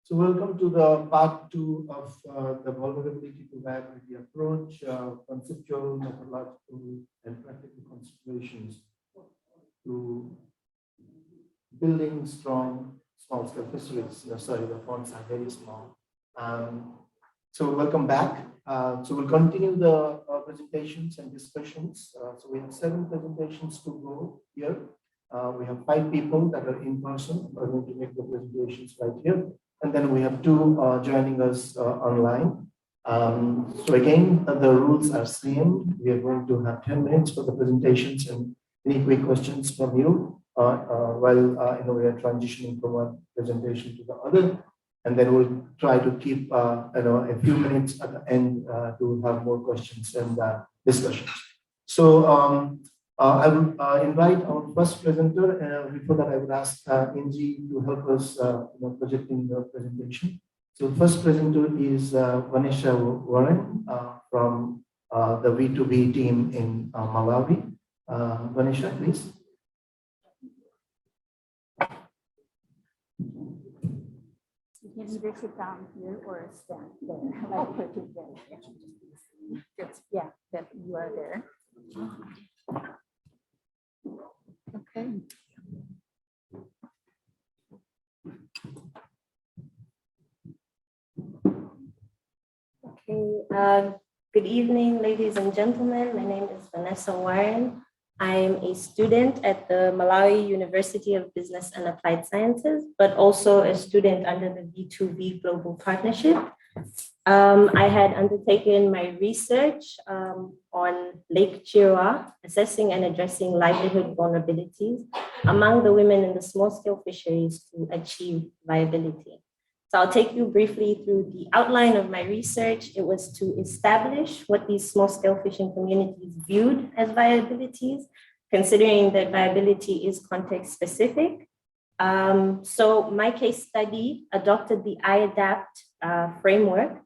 So welcome to the part 2 of the vulnerability to viability approach, conceptual, methodological, and practical considerations to building strong small-scale fisheries. Sorry, the fonts are very small. So welcome back. So we'll continue the presentations and discussions. So we have 7 presentations to go here. We have 5 people that are in person who are going to make the presentations right here. And then we have 2 joining us online. So again, the rules are same. We are going to have 10 minutes for the presentations and any quick questions from you while we are transitioning from one presentation to the other. And then we'll try to keep a few minutes at the end to have more questions and discussions. So I will invite our first presenter. Before that, I would ask Inji to help us projecting the presentation. So the first presenter is Vanessa Warren from the V2B team in Malawi. Vanessa, please. You can either sit down here or stand there, like put it there. Good. Yeah, that you are there. Okay. Okay. Good evening, ladies and gentlemen. My name is Vanessa Warren. I am a student at the Malawi University of Business and Applied Sciences, but also a student under the V2V Global Partnership. I had undertaken my research on Lake Chirwa, assessing and addressing livelihood vulnerabilities among the women in the small-scale fisheries to achieve viability. So I'll take you briefly through the outline of my research. It was to establish what these small-scale fishing communities viewed as viabilities, considering that viability is context-specific. So my case study adopted the unaddressed framework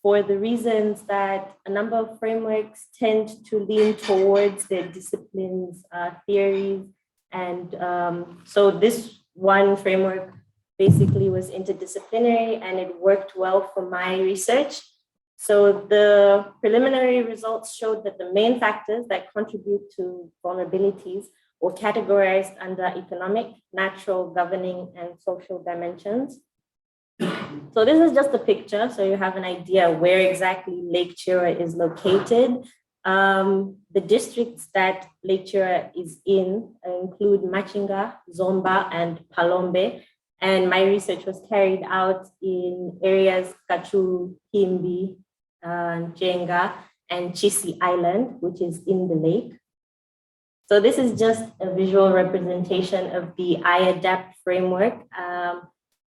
for the reasons that a number of frameworks tend to lean towards their disciplines, theories. And so this one framework basically was interdisciplinary and it worked well for my research. So the preliminary results showed that the main factors that contribute to vulnerabilities were categorized under economic, natural, governing, and social dimensions. So this is just a picture, so you have an idea where exactly Lake Chirwa is located. The districts that Lake Chirwa is in include Machinga, Zomba, and Palombe. And my research was carried out in areas Kachuru, Himbi, Jenga, and Chisi Island, which is in the lake. So this is just a visual representation of the IADAPT framework.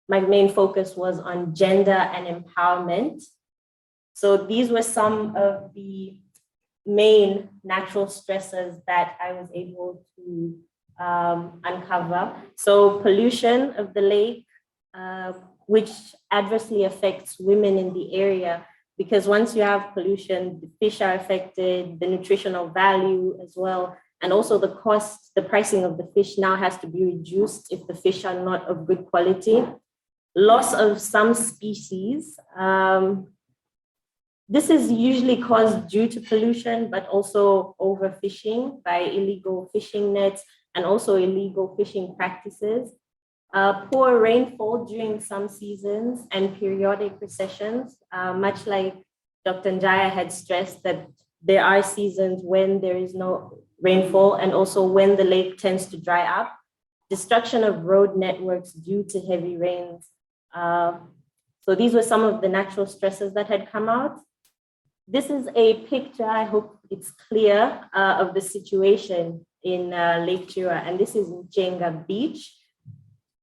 My main focus was on gender and empowerment. So these were some of the main natural stresses that I was able to uncover. So pollution of the lake, which adversely affects women in the area, because once you have pollution, the fish are affected, the nutritional value as well, and also the cost, the pricing of the fish now has to be reduced if the fish are not of good quality. Loss of some species. This is usually caused due to pollution, but also overfishing by illegal fishing nets and also illegal fishing practices. Poor rainfall during some seasons and periodic recessions, much like Dr. Njaya had stressed that there are seasons when there is no rainfall and also when the lake tends to dry up. Destruction of road networks due to heavy rains. So these were some of the natural stresses that had come out. This is a picture, I hope it's clear, of the situation in Lake Chirwa, and this is Jenga Beach.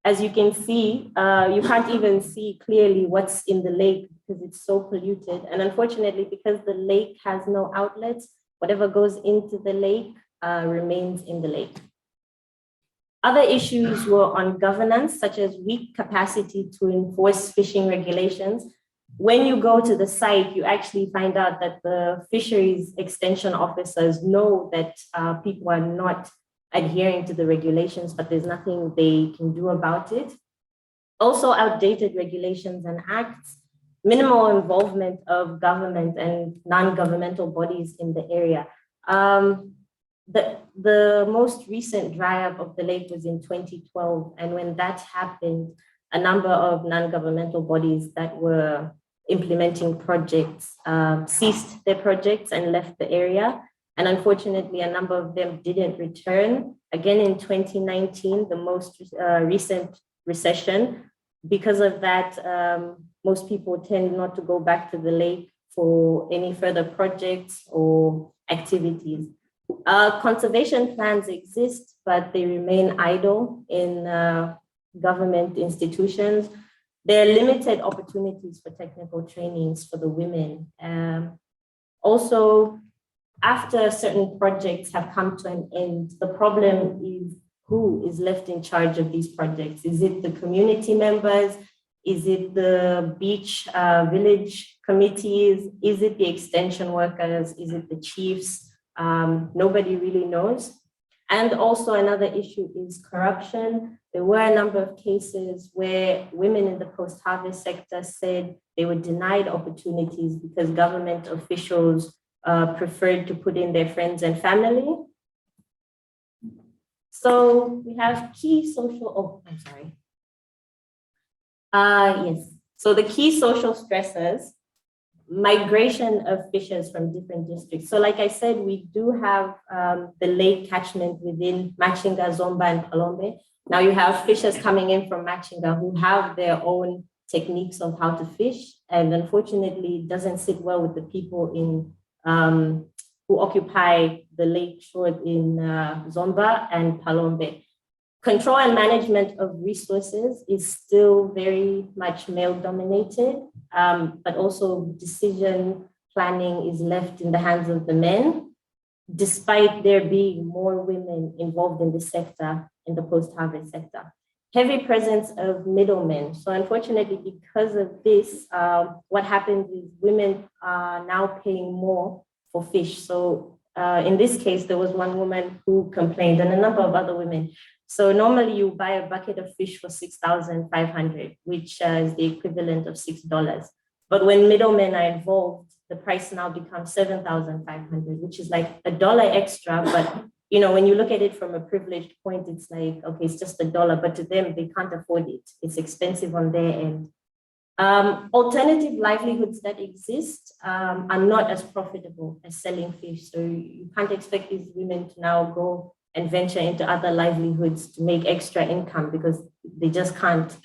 As you can see, you can't even see clearly what's in the lake because it's so polluted. And unfortunately, because the lake has no outlets, whatever goes into the lake remains in the lake. Other issues were on governance, such as weak capacity to enforce fishing regulations. When you go to the site, you actually find out that the fisheries extension officers know that people are not adhering to the regulations, but there's nothing they can do about it. Also outdated regulations and acts, minimal involvement of government and non-governmental bodies in the area. The most recent dry up of the lake was in 2012. And when that happened, a number of non-governmental bodies that were implementing projects ceased their projects and left the area. And unfortunately, a number of them didn't return. Again, in 2019, the most recent recession. Because of that, most people tend not to go back to the lake for any further projects or activities. Conservation plans exist, but they remain idle in government institutions. There are limited opportunities for technical trainings for the women. Also, after certain projects have come to an end, the problem is who is left in charge of these projects? Is it the community members? Is it the beach village committees? Is it the extension workers? Is it the chiefs? Nobody really knows. And also another issue is corruption. There were a number of cases where women in the post-harvest sector said they were denied opportunities because government officials preferred to put in their friends and family. So we have key social, yes. So the key social stressors, migration of fishers from different districts. So like I said, we do have the lake catchment within Machinga, Zomba, and Palombe. Now you have fishers coming in from Machinga who have their own techniques of how to fish. And unfortunately, it doesn't sit well with the people in who occupy the lake shore in Zomba and Palombe. Control and management of resources is still very much male dominated, but also decision planning is left in the hands of the men, despite there being more women involved in the sector, in the post-harvest sector. Heavy presence of middlemen. So unfortunately, because of this, what happens is women are now paying more for fish. So in this case, there was one woman who complained and a number of other women. So normally you buy a bucket of fish for 6,500, which is the equivalent of $6. But when middlemen are involved, the price now becomes 7,500, which is like $1 extra. But you know, when you look at it from a privileged point, it's like, okay, it's just $1, but to them, they can't afford it. It's expensive on their end. Alternative livelihoods that exist are not as profitable as selling fish. So you can't expect these women to now go and venture into other livelihoods to make extra income because they just can't.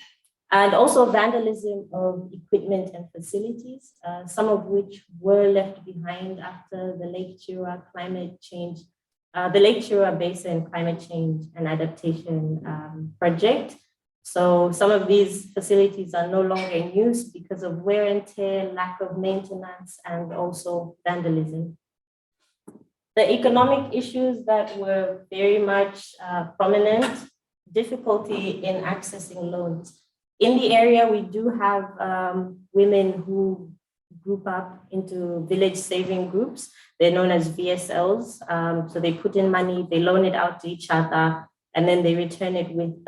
And also vandalism of equipment and facilities, some of which were left behind after the Lake Chirua climate change, the Lake Chirua Basin Climate Change and Adaptation Project. So some of these facilities are no longer in use because of wear and tear, lack of maintenance, and also vandalism. The economic issues that were very much prominent, difficulty in accessing loans. In the area, we do have women who group up into village saving groups. They're known as VSLs. So they put in money, they loan it out to each other, and then they return it with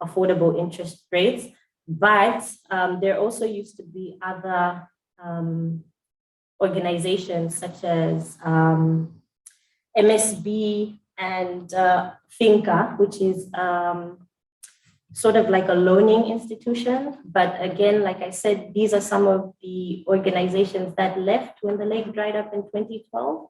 affordable interest rates. But there also used to be other organizations such as MSB and FINCA, which is sort of like a loaning institution. But again, like I said, these are some of the organizations that left when the lake dried up in 2012.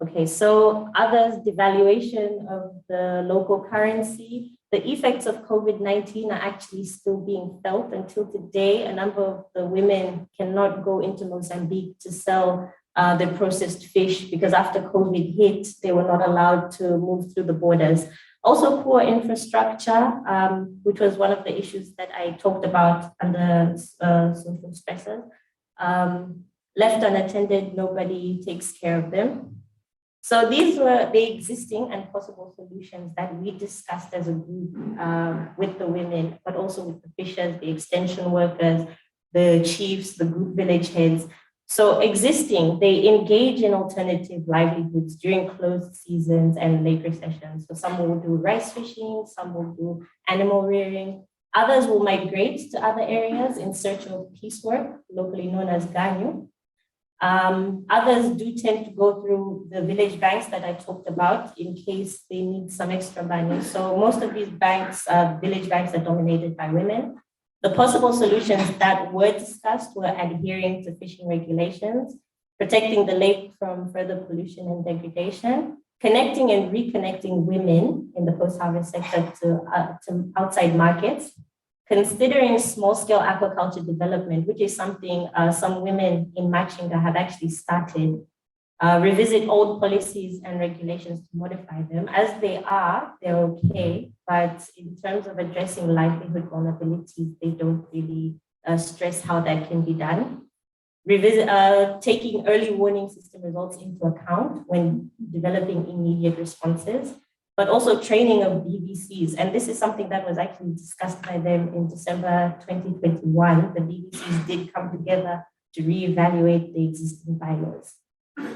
Okay, so others, devaluation of the local currency. The effects of COVID-19 are actually still being felt. Until today, a number of the women cannot go into Mozambique to sell the processed fish because after COVID hit, they were not allowed to move through the borders. Also poor infrastructure, which was one of the issues that I talked about under social stressors. Left unattended, nobody takes care of them. So these were the existing and possible solutions that we discussed as a group with the women, but also with the fishers, the extension workers, the chiefs, the group village heads. So existing, they engage in alternative livelihoods during closed seasons and lake recessions. So some will do rice fishing, some will do animal rearing. Others will migrate to other areas in search of piecework, locally known as ganyu. Others do tend to go through the village banks that I talked about in case they need some extra money. So most of these banks, village banks, are dominated by women. The possible solutions that were discussed were adhering to fishing regulations, protecting the lake from further pollution and degradation, connecting and reconnecting women in the post-harvest sector to outside markets, considering small-scale aquaculture development, which is something some women in Machinga have actually started, revisit old policies and regulations to modify them. As they are, they're okay, but in terms of addressing livelihood vulnerabilities, they don't really stress how that can be done. Taking early warning system results into account when developing immediate responses, but also training of BVCs. And this is something that was actually discussed by them in December 2021. The BVCs did come together to reevaluate the existing bylaws.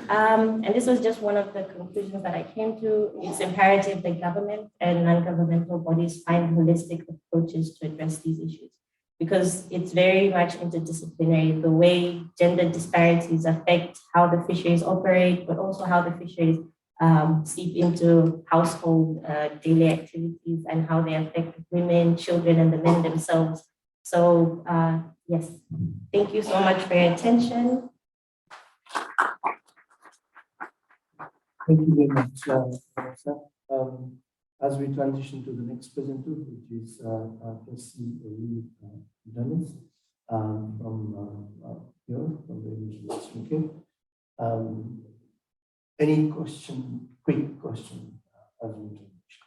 And this was just one of the conclusions that I came to. It's imperative that government and non-governmental bodies find holistic approaches to address these issues, because it's very much interdisciplinary, the way gender disparities affect how the fisheries operate, but also how the fisheries seep into household daily activities and how they affect women, children, and the men themselves. So yes, thank you so much for your attention. Thank you very much, Vanessa. As we transition to the next presenter, which is Tracy Dennis from here, from the University of UK. Any question, quick question as we transition?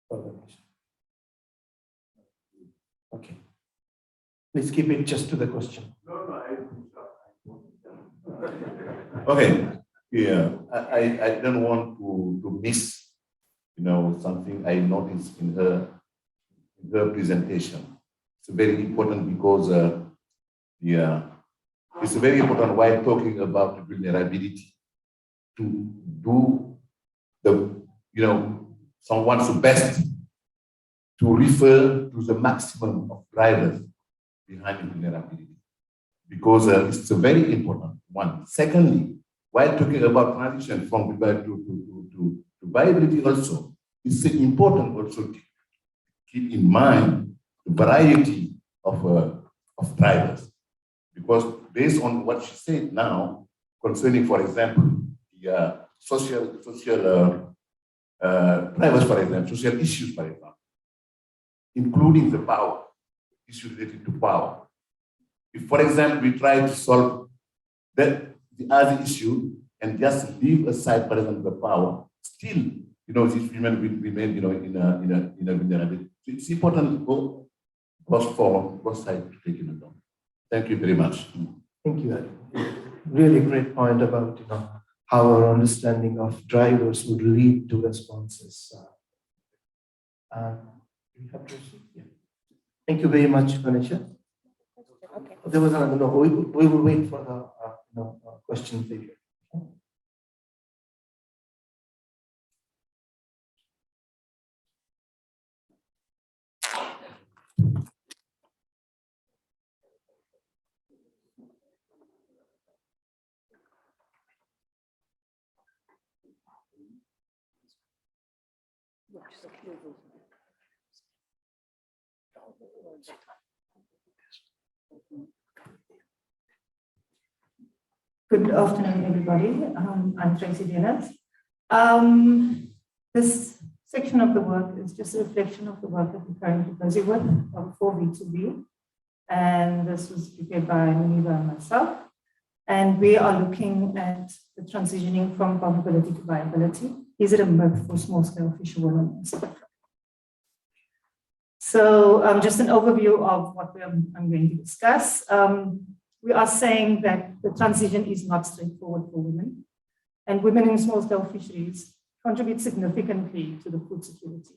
Further question? Okay. Please keep it just to the question. Okay. Yeah, I don't want to miss, something I noticed in her presentation. It's very important because it's very important while talking about vulnerability to do someone's best to refer to the maximum of drivers behind vulnerability, because it's a very important one. Secondly, while talking about transition from to viability also, it's important also to keep in mind the variety of drivers, because based on what she said now, concerning, for example, the social drivers, for example, social issues, for example, including the power, issues related to power. If, for example, we try to solve the other issue and just leave aside, for example, the power, still, these women will remain, in a vulnerability. So it's important for both sides to take into account. Thank you very much. Thank you, Adam. Really great point about how our understanding of drivers would lead to responses. We have to see. Yeah. Thank you very much, Vanessa. Okay. There was another. No, we will wait for the question period. Good afternoon, everybody. I'm Tracy Dennis. This section of the work is just a reflection of the work that we're currently busy with for V2B. And this was prepared by Muniba and myself. And we are looking at the transitioning from vulnerability to viability. Is it a myth for small-scale fisherwomen? So just an overview of what I'm going to discuss. We are saying that the transition is not straightforward for women, and women in small-scale fisheries contribute significantly to the food security,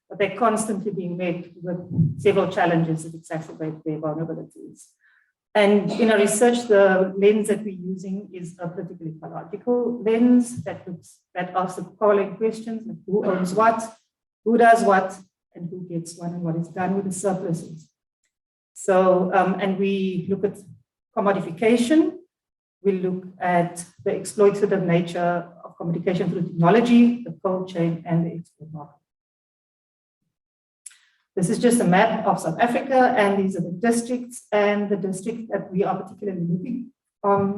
but they're constantly being met with several challenges that exacerbate their vulnerabilities. And in our research, the lens that we're using is a particularly ecological lens that asks the following questions: like who owns what, who does what, and who gets one and what is done with the surpluses. So, and we look at commodification. We look at the exploitative nature of commodification through technology, the cold chain, and the export market. This is just a map of South Africa, and these are the districts, and the district that we are particularly looking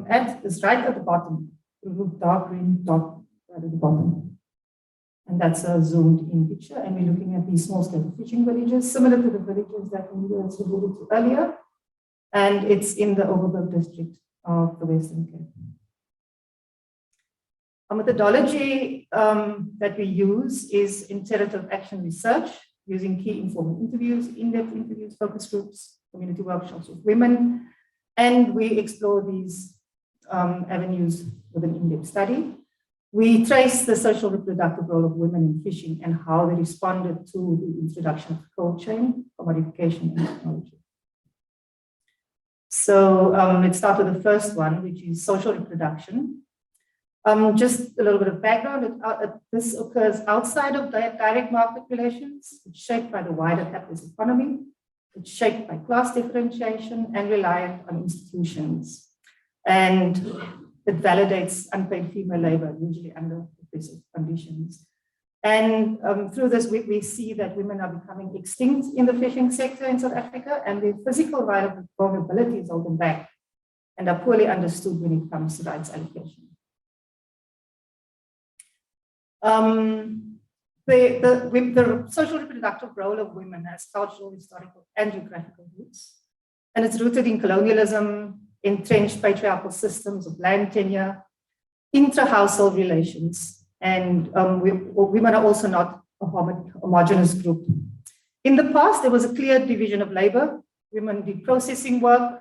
at is right at the bottom, the dark green dot right at the bottom. And that's a zoomed in picture, and we're looking at these small-scale fishing villages, similar to the villages that we alluded to earlier, and it's in the Overberg district of the Western Cape. Our methodology that we use is iterative action research, using key informal interviews, in-depth interviews, focus groups, community workshops with women, and we explore these avenues with an in-depth study. We trace the social reproductive role of women in fishing and how they responded to the introduction of the cold chain, commodification, and technology. So let's start with the first one, which is social reproduction. Just a little bit of background. This occurs outside of direct market relations. It's shaped by the wider capitalist economy. It's shaped by class differentiation and reliant on institutions. And it validates unpaid female labor, usually under oppressive conditions. And through this, we see that women are becoming extinct in the fishing sector in South Africa, and their physical vulnerability is holding back and are poorly understood when it comes to rights allocation. The social reproductive role of women has cultural, historical, and geographical roots. And it's rooted in colonialism, entrenched patriarchal systems of land tenure, intra-household relations, and women are also not a homogeneous group. In the past, there was a clear division of labor. Women did processing work,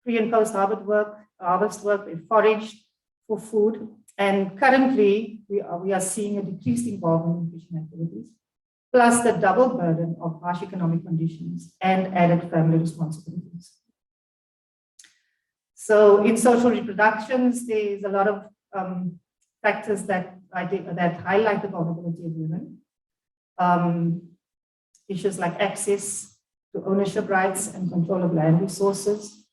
pre- and post-harvest work, they foraged for food. And currently, we are seeing a decreased involvement in fishing activities, plus the double burden of harsh economic conditions and added family responsibilities. So in social reproductions, there's a lot of factors that highlight the vulnerability of women. Issues like access to ownership rights and control of land resources,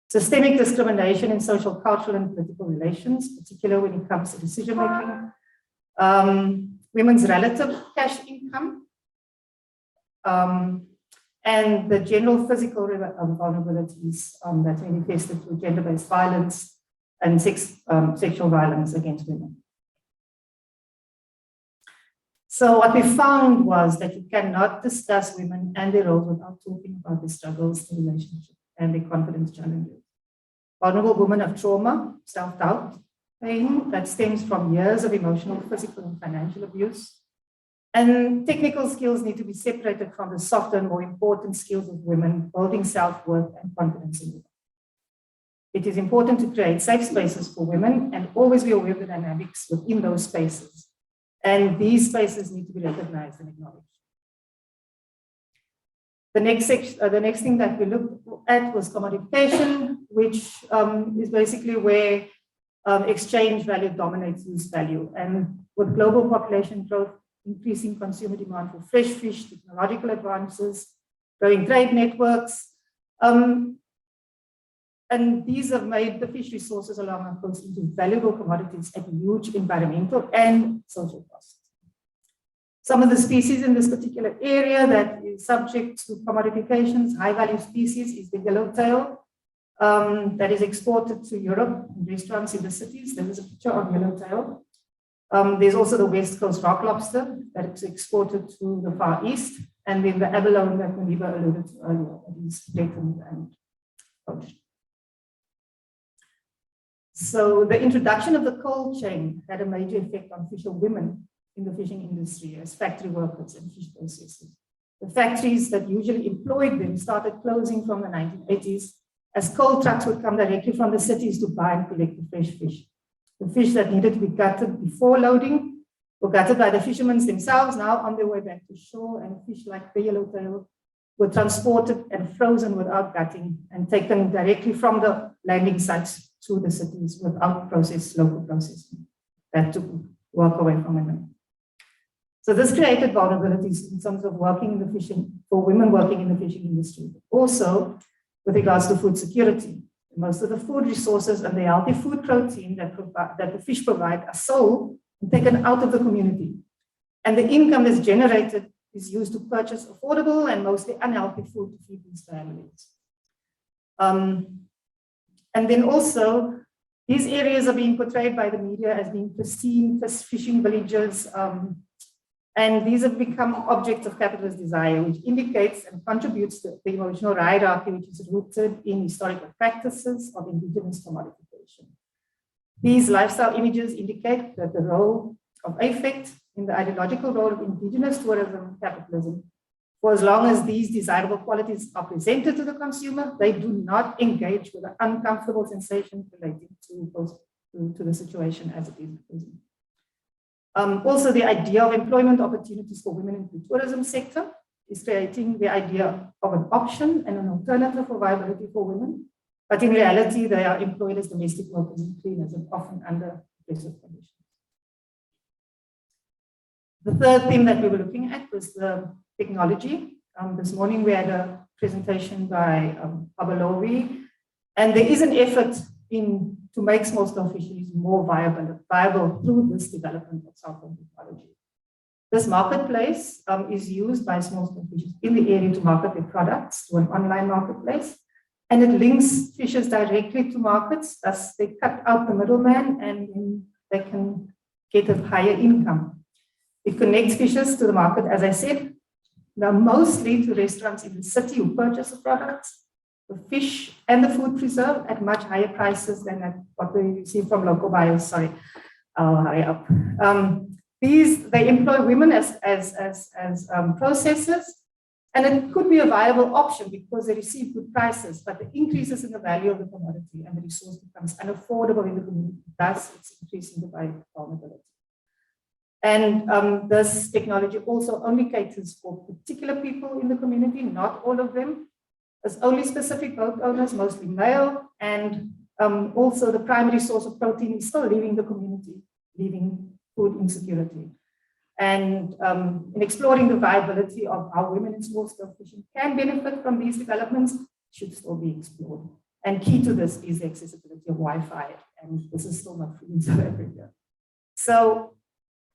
systemic discrimination in social, cultural, and political relations, particularly when it comes to decision-making, women's relative cash income, and the general physical vulnerabilities that manifested through gender-based violence and sexual violence against women. So what we found was that you cannot discuss women and their roles without talking about the struggles, the relationship, and the confidence challenges. Vulnerable women have trauma, self-doubt, pain that stems from years of emotional, physical, and financial abuse. And technical skills need to be separated from the softer and more important skills of women, building self-worth and confidence in women. It is important to create safe spaces for women and always be aware of the dynamics within those spaces. And these spaces need to be recognized and acknowledged. The next thing that we looked at was commodification, which is basically where exchange value dominates use value. And with global population growth, increasing consumer demand for fresh fish, technological advances, growing trade networks, and these have made the fish resources along our coast into valuable commodities at huge environmental and social costs. Some of the species in this particular area that is subject to commodifications, high-value species, is the yellowtail that is exported to Europe in restaurants in the cities. There is a picture of yellowtail. There's also the West Coast rock lobster that is exported to the Far East, and then the abalone that Maniba alluded to earlier, that is flattened and poached. So the introduction of the cold chain had a major effect on fisher women in the fishing industry as factory workers and fish processors. The factories that usually employed them started closing from the 1980s as cold trucks would come directly from the cities to buy and collect the fresh fish. The fish that needed to be gutted before loading were gutted by the fishermen themselves, now on their way back to shore, and fish like the yellowtail were transported and frozen without gutting and taken directly from the landing sites to the cities without local processing. That took work away from women. So this created vulnerabilities in terms of working in the fishing, for women working in the fishing industry. Also, with regards to food security, most of the food resources and the healthy food protein that the fish provide are sold and taken out of the community. And the income that's generated is used to purchase affordable and mostly unhealthy food to feed these families. And then also, these areas are being portrayed by the media as being pristine fishing villages, and these have become objects of capitalist desire, which indicates and contributes to the emotional hierarchy, which is rooted in historical practices of indigenous commodification. These lifestyle images indicate that the role of affect in the ideological role of indigenous tourism capitalism, for as long as these desirable qualities are presented to the consumer, they do not engage with the uncomfortable sensations relating to the situation as it is. Also, the idea of employment opportunities for women in the tourism sector is creating the idea of an option and an alternative for viability for women. But in reality, they are employed as domestic workers and cleaners and often under oppressive conditions. The third theme that we were looking at was the technology. This morning we had a presentation by Abalowi, and there is an effort to make small-scale fisheries more viable through this development of cell phone technology. This marketplace is used by small-scale fishers in the area to market their products to an online marketplace, and it links fishers directly to markets, thus they cut out the middleman and they can get a higher income. It connects fishers to the market, as I said, now mostly to restaurants in the city who purchase the products, the fish and the food preserved at much higher prices than at what we receive from local buyers. Sorry, I'll hurry up. They employ women as processors, and it could be a viable option because they receive good prices, but the increases in the value of the commodity and the resource becomes unaffordable in the community. Thus, it's increasing the vulnerability. And this technology also only caters for particular people in the community, not all of them. There's only specific boat owners, mostly male, and also the primary source of protein is still leaving the community, leaving food insecurity. And in exploring the viability of how women in small-scale fishing can benefit from these developments should still be explored. And key to this is the accessibility of Wi-Fi, and this is still not free in South Africa. So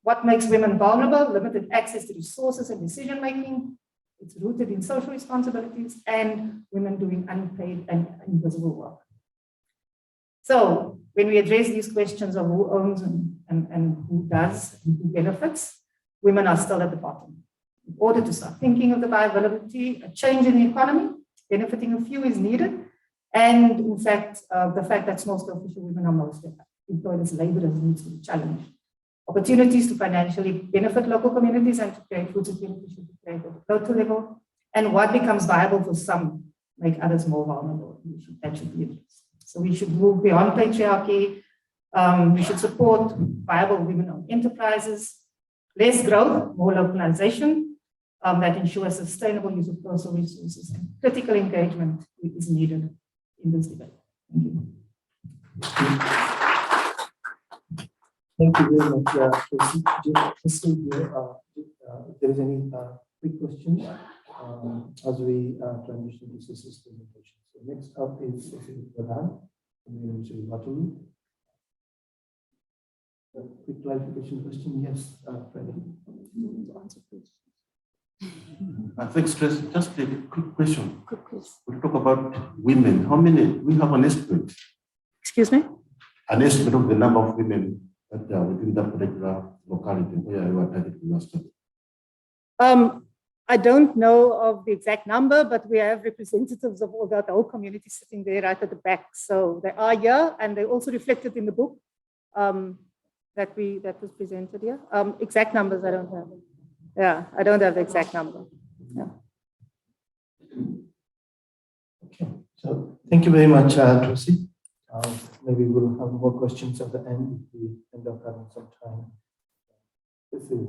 what makes women vulnerable? Limited access to resources and decision-making. It's rooted in social responsibilities and women doing unpaid and invisible work. So when we address these questions of who owns and who does and who benefits, women are still at the bottom. In order to start thinking of the viability, a change in the economy, benefiting a few is needed. And in fact, the fact that small-scale fisher women are mostly employed as laborers needs to be challenged. Opportunities to financially benefit local communities and to create food security should be created at the local level. And what becomes viable for some make others more vulnerable. That should be addressed. So we should move beyond patriarchy. We should support viable women-owned enterprises, less growth, more localization that ensures sustainable use of coastal resources, and critical engagement is needed in this debate. Thank you. Thank you very much, Tracy. Just if there is any quick questions as we transition to Cecily's presentation. So next up is Cecily Pradhan from the University of Waterloo. A quick clarification question, yes, Freddie. Thanks, Tracy. Just a quick question. We talk about women. How many? We have an estimate. Excuse me? An estimate of the number of women that are within that particular locality where you are targeting your study. I don't know of the exact number, but we have representatives of all the whole community sitting there right at the back. So they are here, and they also reflected in the book that was presented here. Exact numbers I don't have. Yeah, I don't have the exact number. Yeah. Okay, so thank you very much, Tracy. Maybe we'll have more questions at the end if we end up having some time. This is.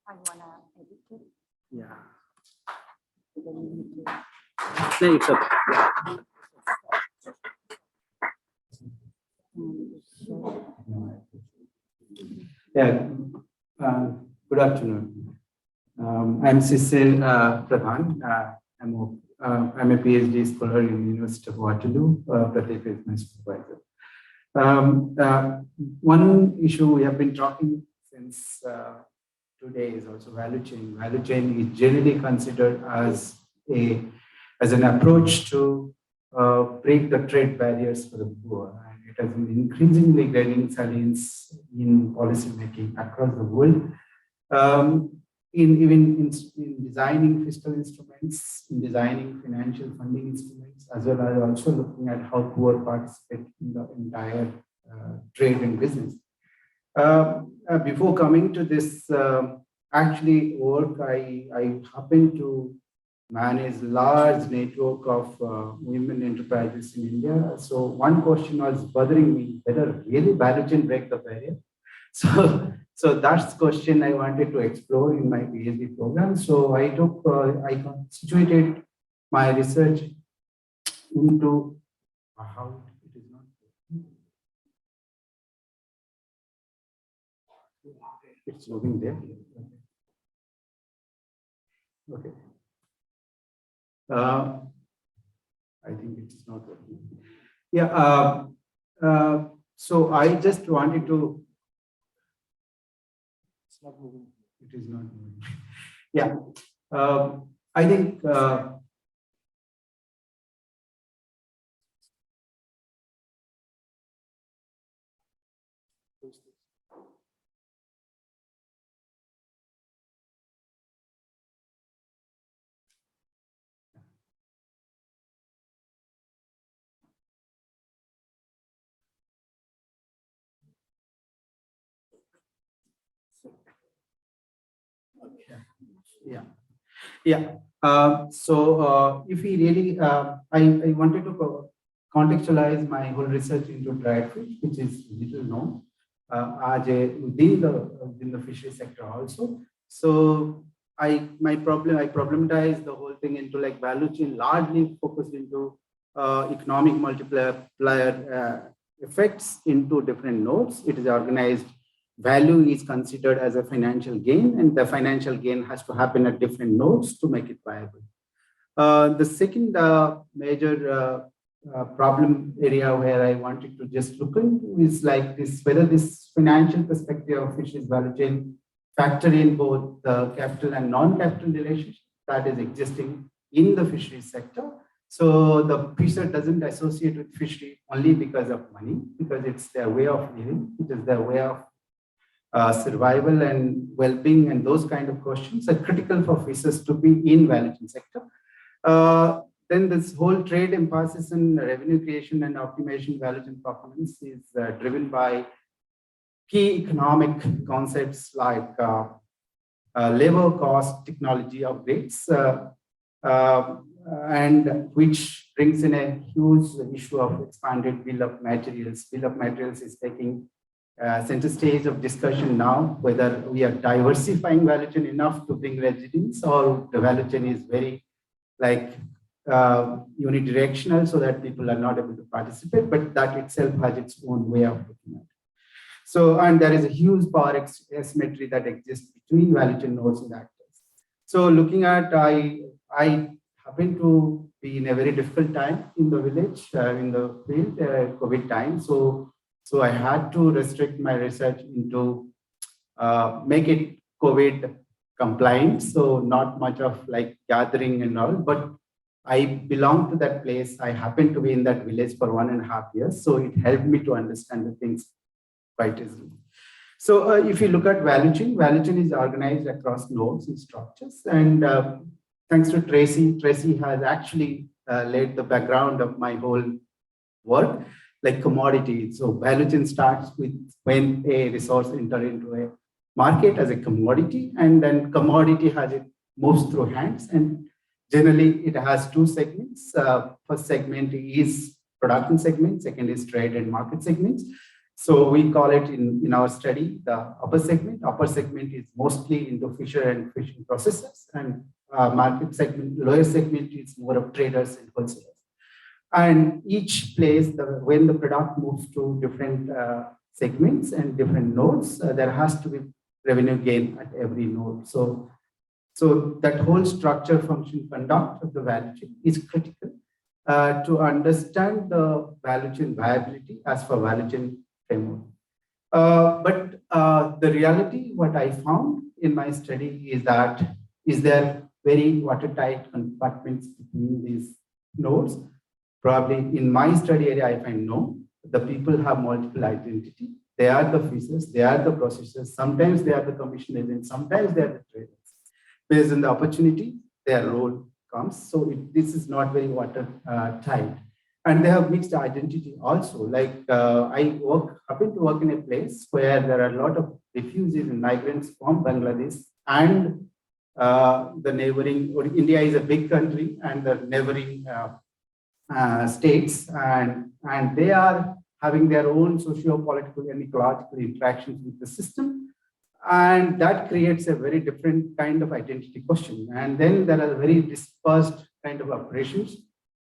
I wanna edit it. Yeah. No, it's okay. Yeah, good afternoon. I'm Cecil Pradhan. I'm a PhD scholar in the University of Waterloo. Pradeep is my supervisor. One issue we have been talking since today is also value chain. Value chain is generally considered as an approach to break the trade barriers for the poor. And it has been increasingly gaining salience in policy making across the world. In designing fiscal instruments, in designing financial funding instruments, as well as also looking at how poor participate in the entire trade and business. Before coming to this actually work, I happen to manage large network of women enterprises in India. So one question was bothering me, whether really value chain break the barrier. So that's the question I wanted to explore in my PhD program. So I constituted my research into how it is not. It's moving there. Okay. I think it's not working. Yeah. So I just wanted to. It's not moving. It is not moving. Yeah. I think. Yeah. Yeah. If we really, I wanted to contextualize my whole research into dried fish, which is little known within the fishery sector also. So I problematize the whole thing into like value chain, largely focused into economic multiplier effects into different nodes. It is organized. Value is considered as a financial gain, and the financial gain has to happen at different nodes to make it viable. The second major problem area where I wanted to just look into is like this, whether this financial perspective of fisheries value chain factor in both the capital and non-capital relationship that is existing in the fisheries sector. So the fisher doesn't associate with fishery only because of money, because it's their way of living, it is their way of survival and well-being, and those kind of questions are critical for fishers to be in value chain sector. Then this whole trade emphasis on revenue creation and optimization value chain performance is driven by key economic concepts like labor cost technology upgrades, and which brings in a huge issue of expanded bill of materials. Bill of materials is taking center stage of discussion now, whether we are diversifying value chain enough to bring resilience, or the value chain is very like unidirectional so that people are not able to participate, but that itself has its own way of looking at it. So, and there is a huge power asymmetry that exists between value chain nodes and actors. So looking at, I happen to be in a very difficult time in the village, in the field, COVID time. So I had to restrict my research into make it COVID compliant. So not much of like gathering and all, but I belong to that place. I happened to be in that village for 1.5 years. So it helped me to understand the things quite easily. So if you look at value chain is organized across nodes and structures. And thanks to Tracy has actually laid the background of my whole work. Like commodity. So value chain starts with when a resource enter into a market as a commodity, and then commodity has it moves through hands, and generally it has two segments. First segment is production segment, second is trade and market segments. So we call it in our study the upper segment. Upper segment is mostly into fisher and fishing processors, and market segment, lower segment is more of traders and wholesalers. And each place, when the product moves to different segments and different nodes, there has to be revenue gain at every node. So that whole structure, function, conduct of the value chain is critical to understand the value chain viability as for value chain framework. But the reality, what I found in my study is there very watertight compartments between these nodes. Probably in my study area, I find no. The people have multiple identity. They are the fishers, they are the processors. Sometimes they are the commission agents, sometimes they are the traders. Based on the opportunity, their role comes. So this is not very watertight. And they have mixed identity also. Like I happen to work in a place where there are a lot of refugees and migrants from Bangladesh and the neighboring, or India is a big country, and the neighboring states, and they are having their own socio-political and ecological interactions with the system. And that creates a very different kind of identity question. And then there are very dispersed kind of operations.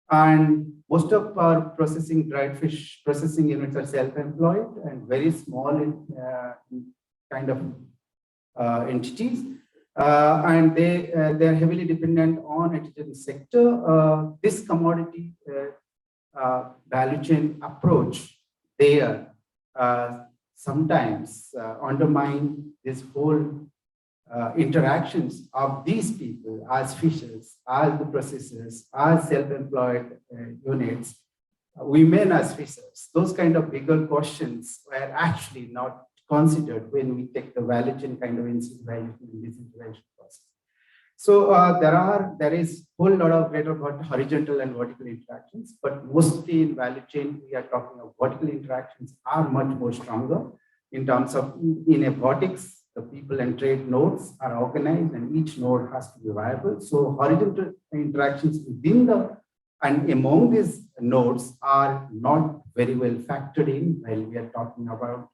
And most of our dried fish processing units are self-employed and very small kind of entities. And they're heavily dependent on external sector. This commodity value chain approach there sometimes undermine this whole interactions of these people as fishers, as the processors, as self-employed units, women as fishers. Those kind of bigger questions were actually not considered when we take the value chain kind of incentivization and disincentivization process. So there is a whole lot of greater horizontal and vertical interactions, but mostly in value chain, we are talking of vertical interactions are much more stronger in terms of in a vertex, the people and trade nodes are organized and each node has to be viable. So horizontal interactions within and among these nodes are not very well factored in while we are talking about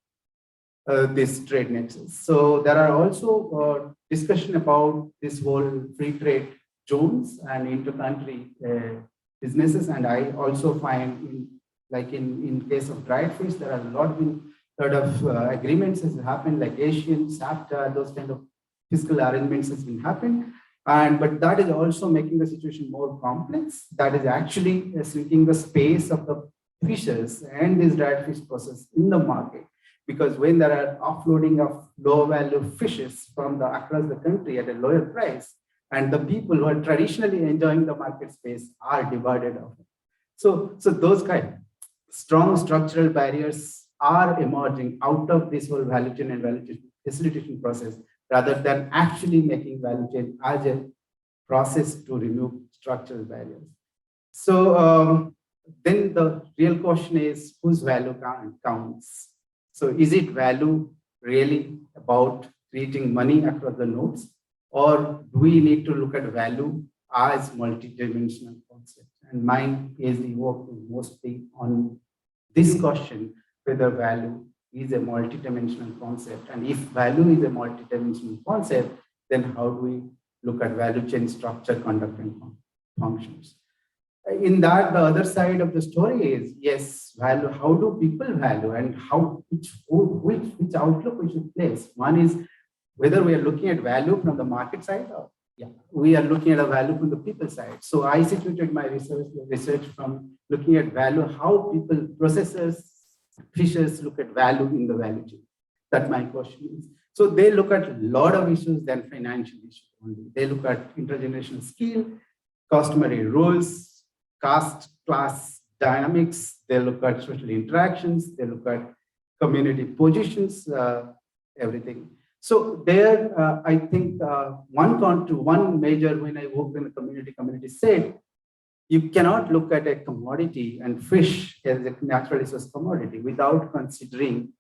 this trade nexus. So there are also discussion about this whole free trade zones and inter-country businesses. And I also find in case of dried fish, there are a lot of agreements has happened, like Asian, SAFTA, those kind of fiscal arrangements has been happened. But that is also making the situation more complex. That is actually shrinking the space of the fishers and this dried fish process in the market. Because when there are offloading of low value fishes from across the country at a lower price, and the people who are traditionally enjoying the market space are divided off. So those kind of strong structural barriers are emerging out of this whole value chain and value chain facilitation process, rather than actually making value chain as a process to remove structural barriers. So then the real question is, whose value counts? So is it value really about creating money across the nodes, or do we need to look at value as multidimensional concept? And my PhD work is mostly on this question, whether value is a multidimensional concept. And if value is a multidimensional concept, then how do we look at value chain structure, conduct, and functions? In that, the other side of the story is, yes, value. How do people value, and which outlook we should place? One is whether we are looking at value from the market side, or we are looking at a value from the people side. So I situated my research from looking at value, how people, processors, fishers look at value in the value chain. That's my question is. So they look at a lot of issues than financial issues only. They look at intergenerational skill, customary rules, caste, class dynamics. They look at social interactions. They look at community positions, everything. So there, I think one major, when I worked in a community said, you cannot look at a commodity and fish as a natural resource commodity without considering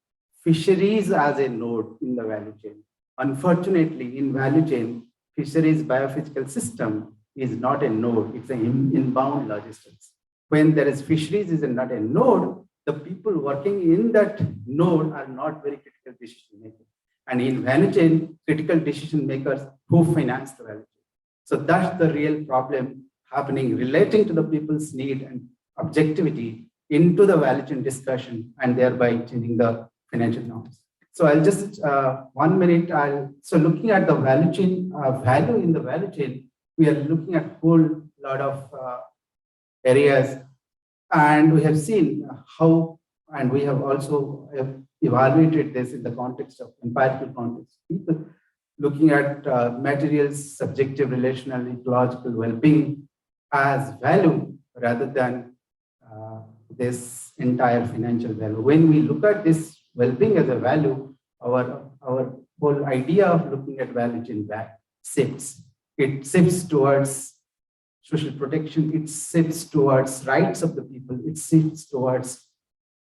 fisheries as a node in the value chain. Unfortunately, in value chain, fisheries biophysical system is not a node, it's an inbound logistics. When there is fisheries is not a node, the people working in that node are not very critical decision makers. And in value chain, critical decision makers who finance the value chain. So that's the real problem happening, relating to the people's need and objectivity into the value chain discussion and thereby changing the financial norms. So I'll just 1 minute. So looking at the value chain, value in the value chain, we are looking at whole lot of areas, and we have seen how, and we have also evaluated this in the context of empirical context. People looking at materials, subjective, relational, ecological well-being as value rather than this entire financial value. When we look at this well-being as a value, our whole idea of looking at value chain shifts. It shifts towards social protection. It shifts towards rights of the people. It shifts towards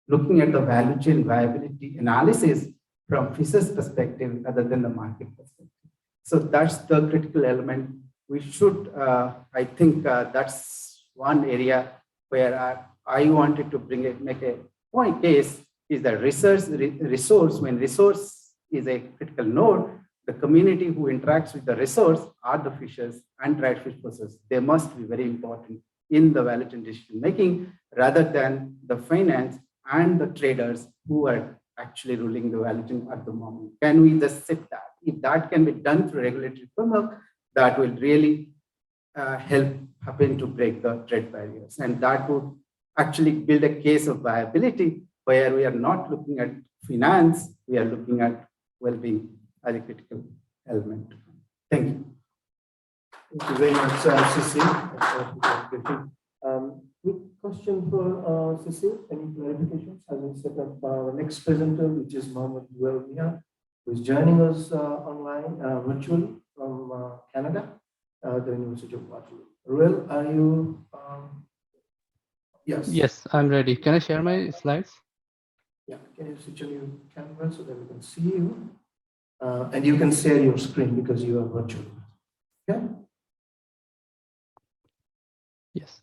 looking at the value chain viability analysis from fisher's perspective rather than the market perspective. So that's the critical element. We should, I think that's one area where I wanted to make a point case is that resource, when resource is a critical node, the community who interacts with the resource are the fishers and dried fish processors. They must be very important in the value chain decision making rather than the finance and the traders who are actually ruling the value chain at the moment. Can we just sit that? If that can be done through regulatory framework, that will really help happen to break the trade barriers. And that would actually build a case of viability where we are not looking at finance, we are looking at well-being as a critical element. Thank you. Thank you very much, Cecile. Quick question for Cecile. Any clarifications? As we set up our next presenter, which is Mohammed Ruel Mia, who is joining us online virtually from Canada, the University of Waterloo. Ruel, are you? Yes. Yes, I'm ready. Can I share my slides? Yeah. Can you switch on your camera so that we can see you? And you can share your screen because you are virtual. Okay. Yes.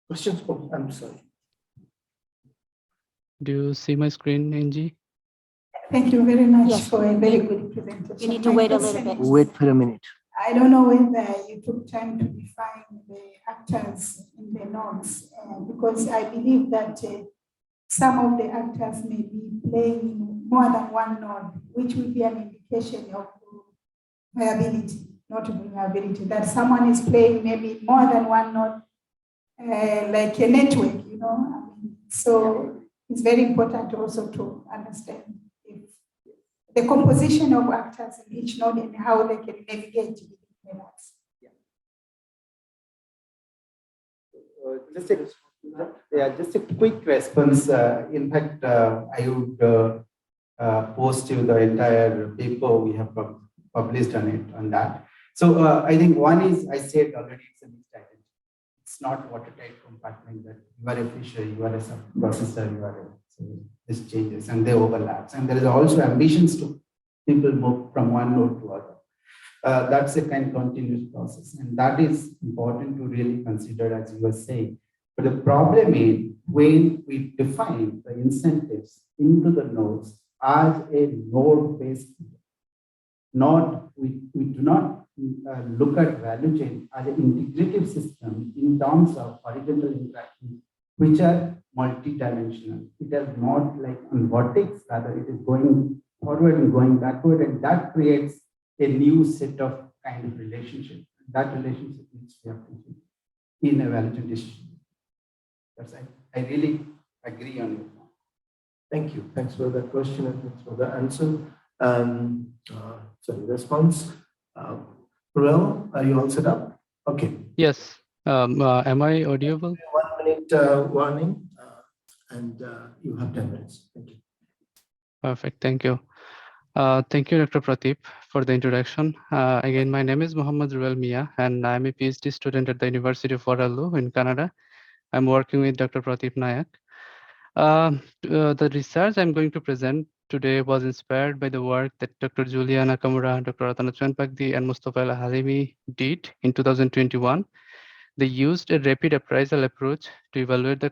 Questions? Oh, I'm sorry. Do you see my screen, Angie? Thank you very much Yes. for a very good presentation. You need to My wait a little question bit. is, Wait for a minute. I don't know whether you took time to define the actors in the nodes, because I believe that some of the actors may be playing in more than one node, which will be an indication of viability, not vulnerability, that someone is playing maybe more than one node, like a network, you know. I mean, so it's very important also to understand if the composition of actors in each node and how they can navigate between the nodes. Just a quick response. In fact, I would post you the entire paper we have published on that. So I think one is, I said already, it's a mixed identity. It's not watertight compartment that you are a fisher, you are a sub-processor, you are a, so this changes and they overlaps. And there is also ambitions to people move from one node to other. That's a kind of continuous process. And that is important to really consider, as you were saying. But the problem is when we define the incentives into the nodes as a node-based, we do not look at value chain as an integrative system in terms of horizontal interactions, which are multidimensional. It is not like on vertex, rather it is going forward and going backward, and that creates a new set of kind of relationship. That relationship needs to happen in a value chain decision. That's I really agree on it. Thank you. Thanks for that question and thanks for the answer. Response. Ruel, are you all set up? Okay. Yes. Am I audible? 1 minute warning, and you have 10 minutes. Thank you. Perfect. Thank you. Thank you, Dr. Pradeep, for the introduction. Again, my name is Mohammed Ruel Mia, and I'm a PhD student at the University of Waterloo in Canada. I'm working with Dr. Pradeep Nayak. The research I'm going to present today was inspired by the work that Dr. Julia Nakamura, Dr. Ratana Chanpakdi, and Mustafa El Halimi did in 2021. They used a rapid appraisal approach to evaluate the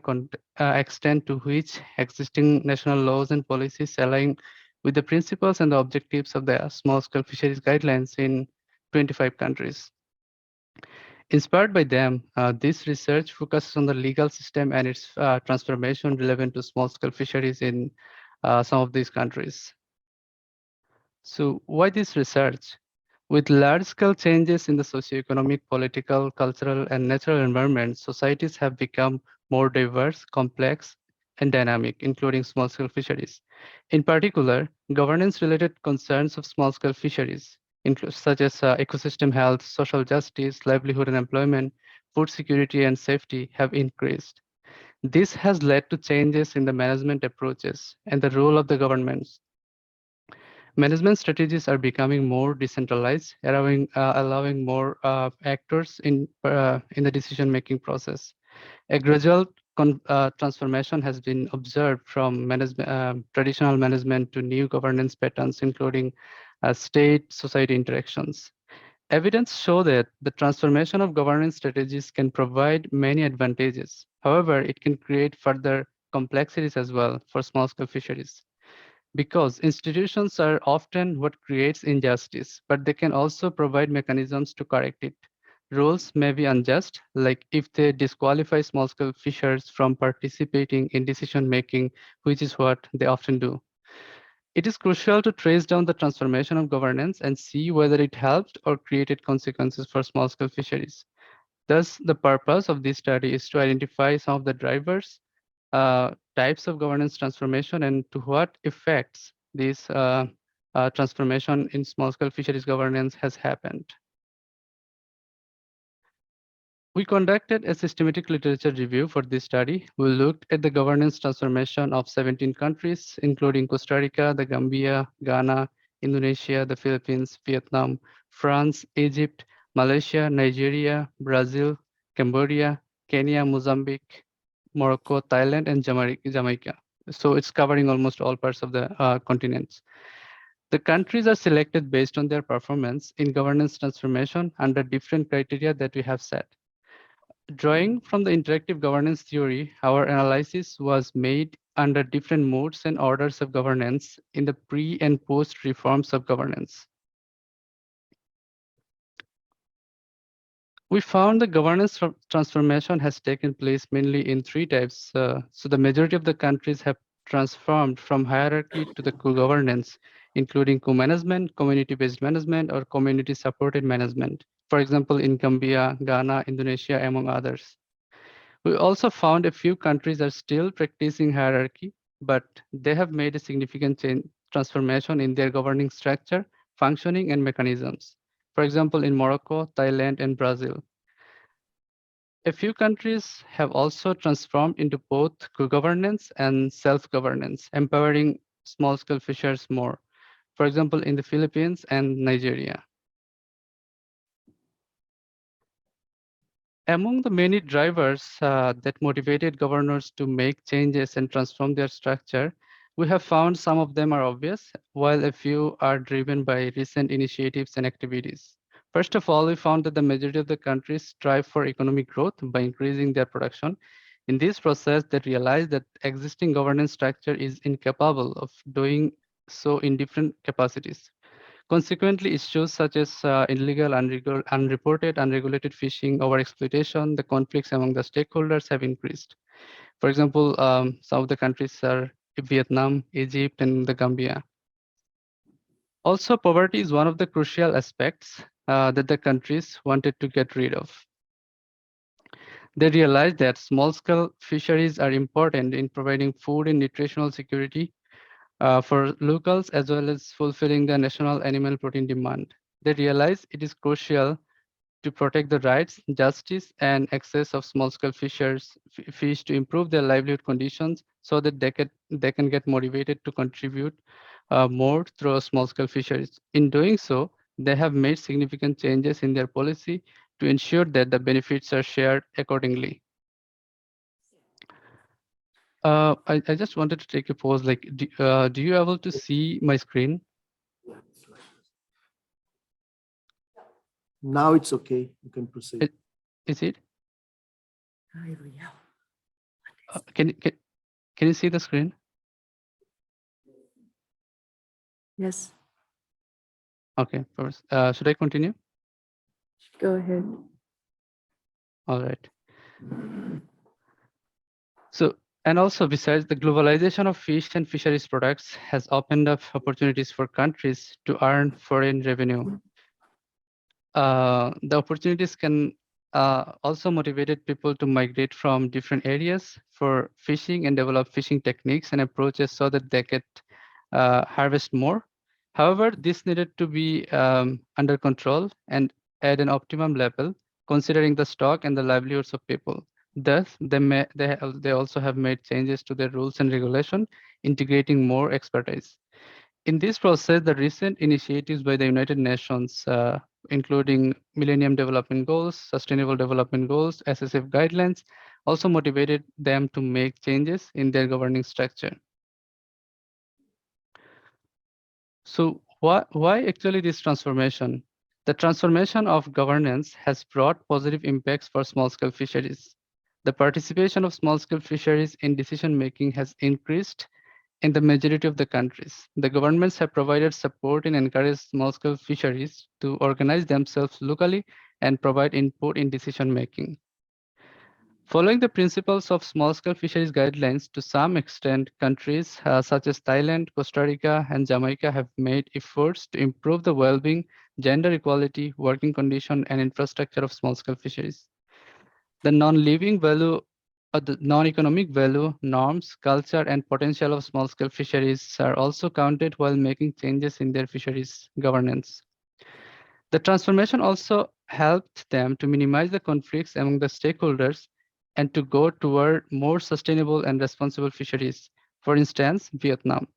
extent to which existing national laws and policies align with the principles and the objectives of the small-scale fisheries guidelines in 25 countries. Inspired by them, this research focuses on the legal system and its transformation relevant to small-scale fisheries in some of these countries. So why this research? With large-scale changes in the socioeconomic, political, cultural, and natural environment, societies have become more diverse, complex, and dynamic, including small-scale fisheries. In particular, governance-related concerns of small-scale fisheries, such as ecosystem health, social justice, livelihood and employment, food security, and safety, have increased. This has led to changes in the management approaches and the role of the governments. Management strategies are becoming more decentralized, allowing more actors in the decision-making process. A gradual transformation has been observed from traditional management to new governance patterns, including state-society interactions. Evidence show that the transformation of governance strategies can provide many advantages. However, it can create further complexities as well for small-scale fisheries. Because institutions are often what creates injustice, but they can also provide mechanisms to correct it. Rules may be unjust, like if they disqualify small-scale fishers from participating in decision-making, which is what they often do. It is crucial to trace down the transformation of governance and see whether it helped or created consequences for small-scale fisheries. Thus, the purpose of this study is to identify some of the drivers, types of governance transformation, and to what effects this transformation in small-scale fisheries governance has happened. We conducted a systematic literature review for this study. We looked at the governance transformation of 17 countries, including Costa Rica, the Gambia, Ghana, Indonesia, the Philippines, Vietnam, France, Egypt, Malaysia, Nigeria, Brazil, Cambodia, Kenya, Mozambique, Morocco, Thailand, and Jamaica. So it's covering almost all parts of the continents. The countries are selected based on their performance in governance transformation under different criteria that we have set. Drawing from the interactive governance theory, our analysis was made under different modes and orders of governance in the pre and post reforms of governance. We found the governance transformation has taken place mainly in three types. So the majority of the countries have transformed from hierarchy to the co-governance, including co-management, community-based management, or community-supported management. For example, in Gambia, Ghana, Indonesia, among others. We also found a few countries are still practicing hierarchy, but they have made a significant transformation in their governing structure, functioning, and mechanisms. For example, in Morocco, Thailand, and Brazil. A few countries have also transformed into both co-governance and self-governance, empowering small-scale fishers more. For example, in the Philippines and Nigeria. Among the many drivers that motivated governors to make changes and transform their structure, we have found some of them are obvious, while a few are driven by recent initiatives and activities. First of all, we found that the majority of the countries strive for economic growth by increasing their production. In this process, they realize that existing governance structure is incapable of doing so in different capacities. Consequently, issues such as illegal, unreported, unregulated fishing, overexploitation, the conflicts among the stakeholders have increased. For example, some of the countries are Vietnam, Egypt, and the Gambia. Also, poverty is one of the crucial aspects that the countries wanted to get rid of. They realized that small-scale fisheries are important in providing food and nutritional security for locals, as well as fulfilling the national animal protein demand. They realize it is crucial to protect the rights, justice, and access of small-scale fish to improve their livelihood conditions so that they can get motivated to contribute more through small-scale fisheries. In doing so, they have made significant changes in their policy to ensure that the benefits are shared accordingly. I just wanted to take a pause. Like, do you able to see my screen? Now it's okay. You can proceed. Is it? Can you see the screen? Yes, Okay, first, should I continue? go ahead. All right. So, and also besides, the globalization of fish and fisheries products has opened up opportunities for countries to earn foreign revenue. The opportunities can also motivated people to migrate from different areas for fishing and develop fishing techniques and approaches so that they could harvest more. However, this needed to be under control and at an optimum level, considering the stock and the livelihoods of people. Thus, they also have made changes to their rules and regulation, integrating more expertise. In this process, the recent initiatives by the United Nations, including Millennium Development Goals, Sustainable Development Goals, SSF guidelines, also motivated them to make changes in their governing structure. So why actually this transformation? The transformation of governance has brought positive impacts for small-scale fisheries. The participation of small-scale fisheries in decision-making has increased in the majority of the countries. The governments have provided support and encouraged small-scale fisheries to organize themselves locally and provide input in decision-making. Following the principles of small-scale fisheries guidelines, to some extent, countries such as Thailand, Costa Rica, and Jamaica have made efforts to improve the well-being, gender equality, working condition, and infrastructure of small-scale fisheries. The non-living value or the non-economic value, norms, culture, and potential of small-scale fisheries are also counted while making changes in their fisheries governance. The transformation also helped them to minimize the conflicts among the stakeholders and to go toward more sustainable and responsible fisheries. For instance, Vietnam.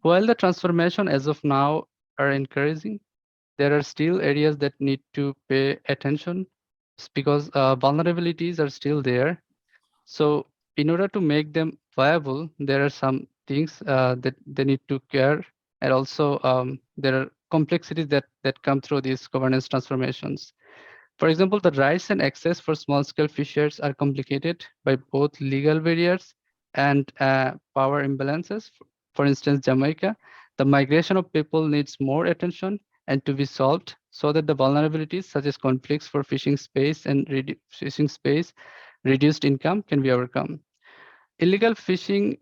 While the transformation as of now are encouraging, there are still areas that need to pay attention because vulnerabilities are still there. So in order to make them viable, there are some things that they need to care. And also there are complexities that come through these governance transformations. For example, the rights and access for small-scale fishers are complicated by both legal barriers and power imbalances. For instance, Jamaica, the migration of people needs more attention and to be solved so that the vulnerabilities such as conflicts for fishing space and reduced income can be overcome. Illegal fishing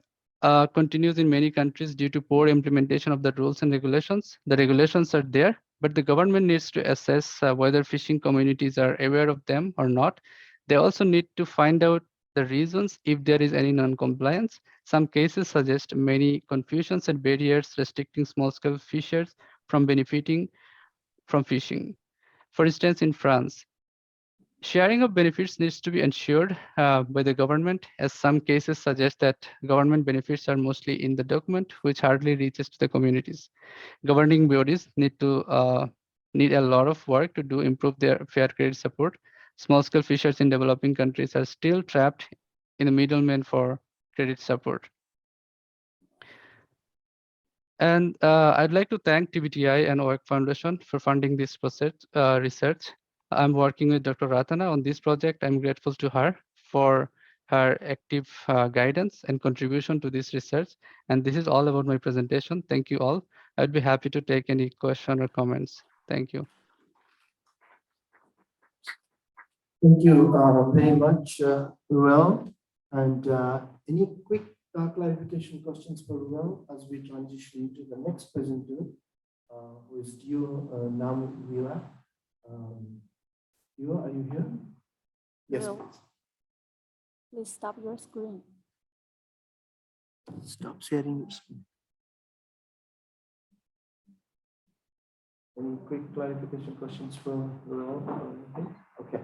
continues in many countries due to poor implementation of the rules and regulations. The regulations are there, but the government needs to assess whether fishing communities are aware of them or not. They also need to find out the reasons if there is any non-compliance. Some cases suggest many confusions and barriers restricting small-scale fishers from benefiting from fishing. For instance, in France, sharing of benefits needs to be ensured by the government, as some cases suggest that government benefits are mostly in the document, which hardly reaches to the communities. Governing bodies need a lot of work to do improve their fair credit support. Small-scale fishers in developing countries are still trapped in the middleman for credit support. And I'd like to thank TBTI and OAC Foundation for funding this research. I'm working with Dr. Ratana on this project. I'm grateful to her for her active guidance and contribution to this research. And this is all about my presentation. Thank you all. I'd be happy to take any question or comments. Thank you. Thank you very much, Ruel. And any quick clarification questions for Ruel as we transition to the next presenter, who is Dio Namwila. Dio, are you here? Yes, Dio. please. Please stop your screen. Stop sharing your screen. Any quick clarification questions for Ruel or anything? Okay.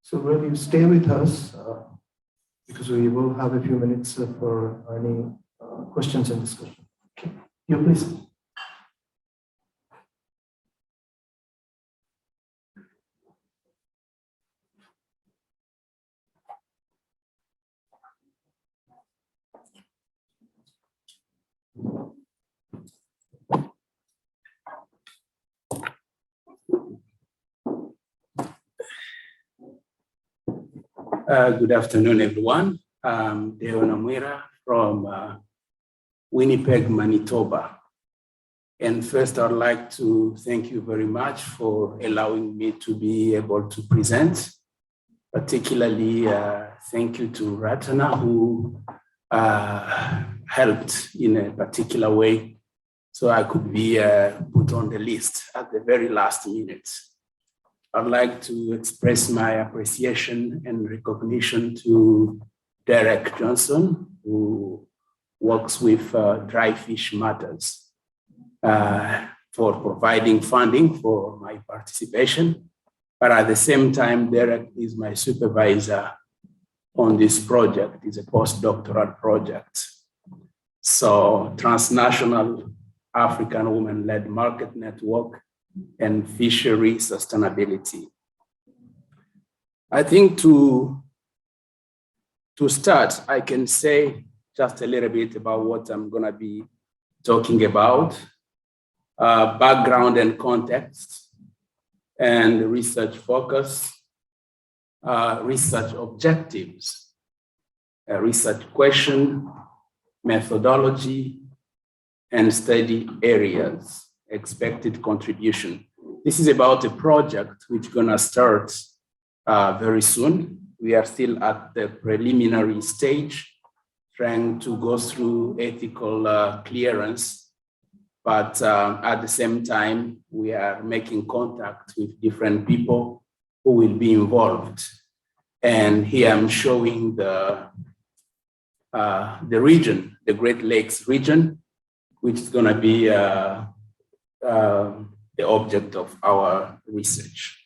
So will you stay with us because we will have a few minutes for any questions and discussion. Okay, you please. Good afternoon, everyone. I'm Deo Namwira from Winnipeg, Manitoba. And first, I'd like to thank you very much for allowing me to be able to present. Particularly, thank you to Ratana, who helped in a particular way so I could be put on the list at the very last minute. I'd like to express my appreciation and recognition to Derek Johnson, who works with Dry Fish Matters, for providing funding for my participation. But at the same time, Derek is my supervisor on this project. It's a postdoctoral project. So Transnational African Women-Led Market Network and Fishery Sustainability. I think to start, I can say just a little bit about what I'm gonna be talking about, background and context, and research focus, research objectives, research question, methodology, and study areas, expected contribution. This is about a project which is gonna start very soon. We are still at the preliminary stage, trying to go through ethical clearance, but at the same time, we are making contact with different people who will be involved. And here I'm showing the region, the Great Lakes region, which is gonna be the object of our research.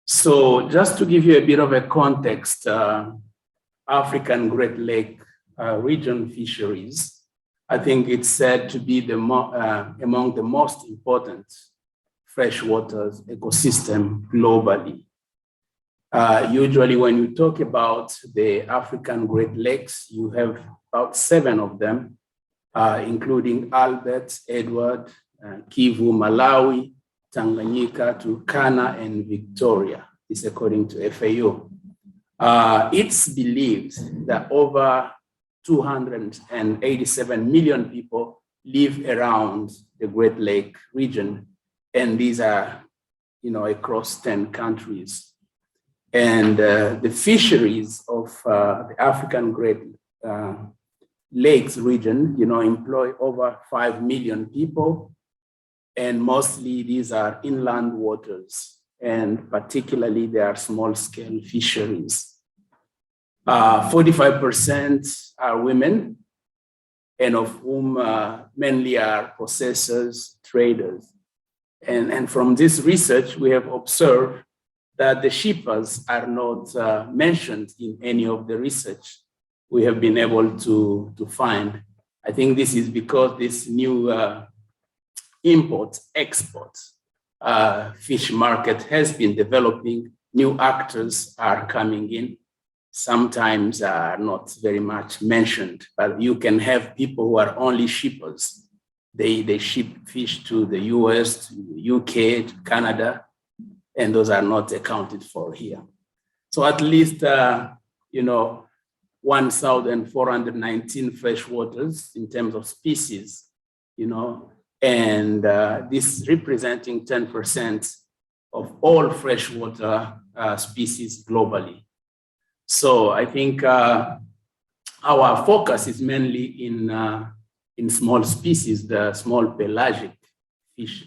So just to give you a bit of a context, African Great Lake region fisheries, I think it's said to be among the most important freshwater ecosystem globally. Usually when you talk about the African Great Lakes, you have about 7 of them, including Albert, Edward, Kivu, Malawi, Tanganyika, Turkana, and Victoria. This is according to FAO. It's believed that over 287 million people live around the Great Lake region, and these are, across 10 countries. And the fisheries of the African Great Lakes region, employ over 5 million people, and mostly these are inland waters, and particularly they are small-scale fisheries. 45% are women, and of whom mainly are processors, traders. And from this research, we have observed that the shippers are not mentioned in any of the research we have been able to find. I think this is because this new import-export fish market has been developing. New actors are coming in. Sometimes are not very much mentioned, but you can have people who are only shippers. They ship fish to the US, to the UK, to Canada, and those are not accounted for here. So at least, 1,419 freshwaters in terms of species, and this representing 10% of all freshwater species globally. So I think our focus is mainly in small species, the small pelagic fish,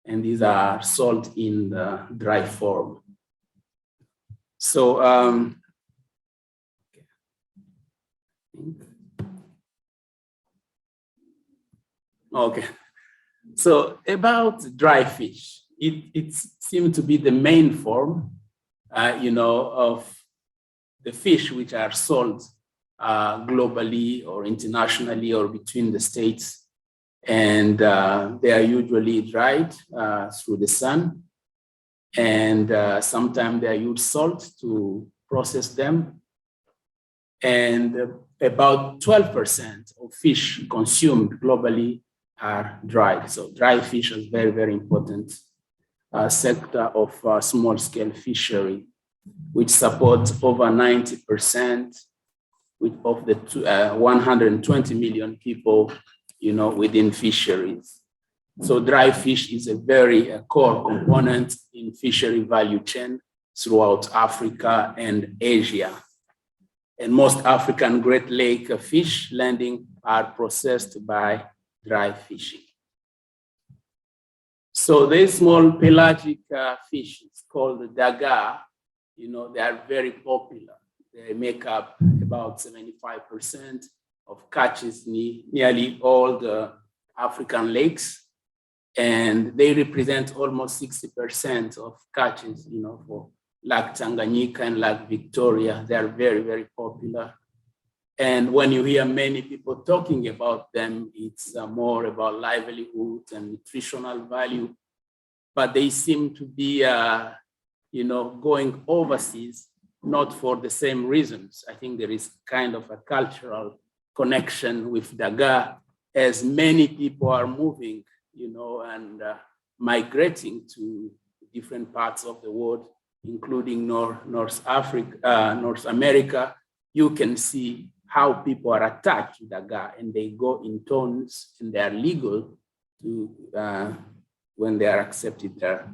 and these are sold in the dry form. So okay. So about dry fish, it seems to be the main form, of the fish which are sold globally or internationally or between the states. And they are usually dried through the sun. And sometimes they use salt to process them. And about 12% of fish consumed globally are dried. So dry fish is very, very important sector of small-scale fishery, which supports over 90% of the 120 million people, within fisheries. So dry fish is a very core component in fishery value chain throughout Africa and Asia. And most African Great Lake fish landing are processed by dry fishing. So these small pelagic fishes called the daga, they are very popular. They make up about 75% of catches nearly all the African lakes. And they represent almost 60% of catches, for Lake Tanganyika and Lake Victoria. They are very, very popular. And when you hear many people talking about them, it's more about livelihood and nutritional value, but they seem to be, going overseas, not for the same reasons. I think there is kind of a cultural connection with daga, as many people are moving, and migrating to different parts of the world, including North America. You can see how people are attached to daga, and they go in tones, and they are legal to when they are accepted there.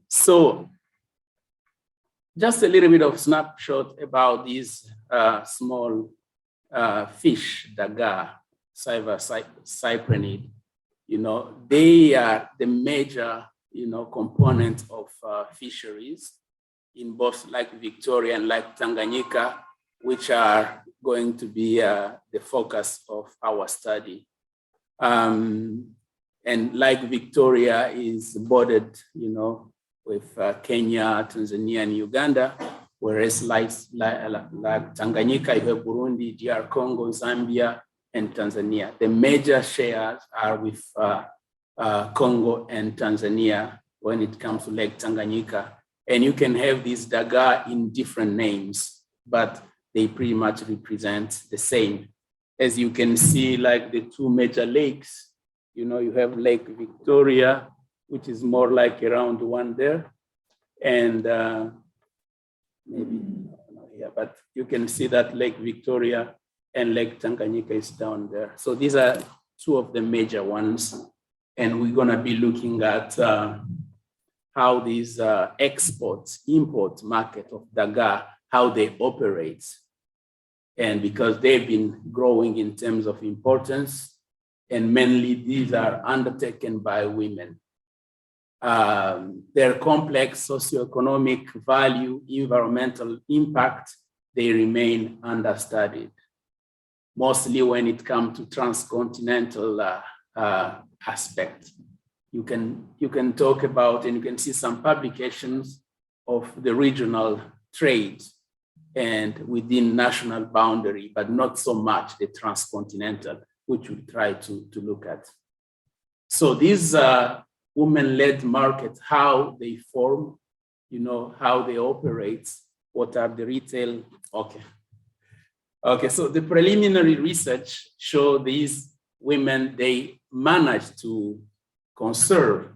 So just a little bit of snapshot about these small fish, daga, cyprinid. They are the major, component of fisheries in both Lake Victoria and Lake Tanganyika, which are going to be the focus of our study. And Lake Victoria is bordered, with Kenya, Tanzania, and Uganda, whereas like Tanganyika, you have Burundi, DR Congo, Zambia, and Tanzania. The major shares are with Congo and Tanzania when it comes to Lake Tanganyika. And you can have these daga in different names, but they pretty much represent the same. As you can see, like the two major lakes, you have Lake Victoria, which is more like around one there. And maybe not here, but you can see that Lake Victoria and Lake Tanganyika is down there. So these are two of the major ones. And we're gonna be looking at how these import market of daga, how they operate. And because they've been growing in terms of importance, and mainly these are undertaken by women. Their complex socioeconomic value, environmental impact, they remain understudied. Mostly when it comes to transcontinental aspect. You can talk about, and you can see some publications of the regional trade and within national boundary, but not so much the transcontinental, which we try to look at. So these women-led markets, how they form, how they operate, what are the retail, Okay, so the preliminary research show these women, they manage to conserve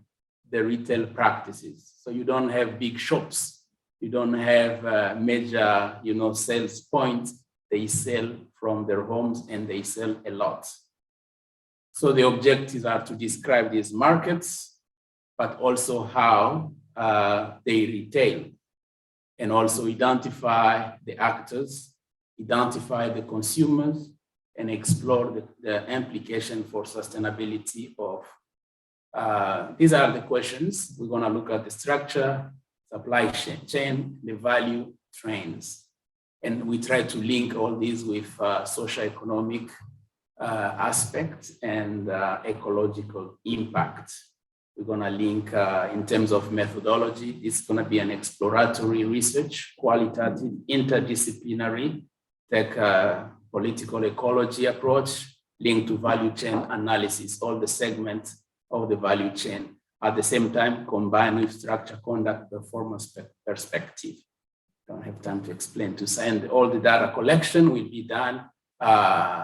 the retail practices. So you don't have big shops, you don't have major, sales points. They sell from their homes and they sell a lot. So the objectives are to describe these markets, but also how they retail, and also identify the actors, identify the consumers, and explore the implication for sustainability of. These are the questions. We're gonna look at the structure, supply chain, the value trends. And we try to link all these with socioeconomic aspects and ecological impact. We're gonna link in terms of methodology. It's gonna be an exploratory research, qualitative, interdisciplinary, take a political ecology approach, linked to value chain analysis, all the segments of the value chain. At the same time, combined with structure, conduct, performance perspective. Don't have time to explain to send. All the data collection will be done,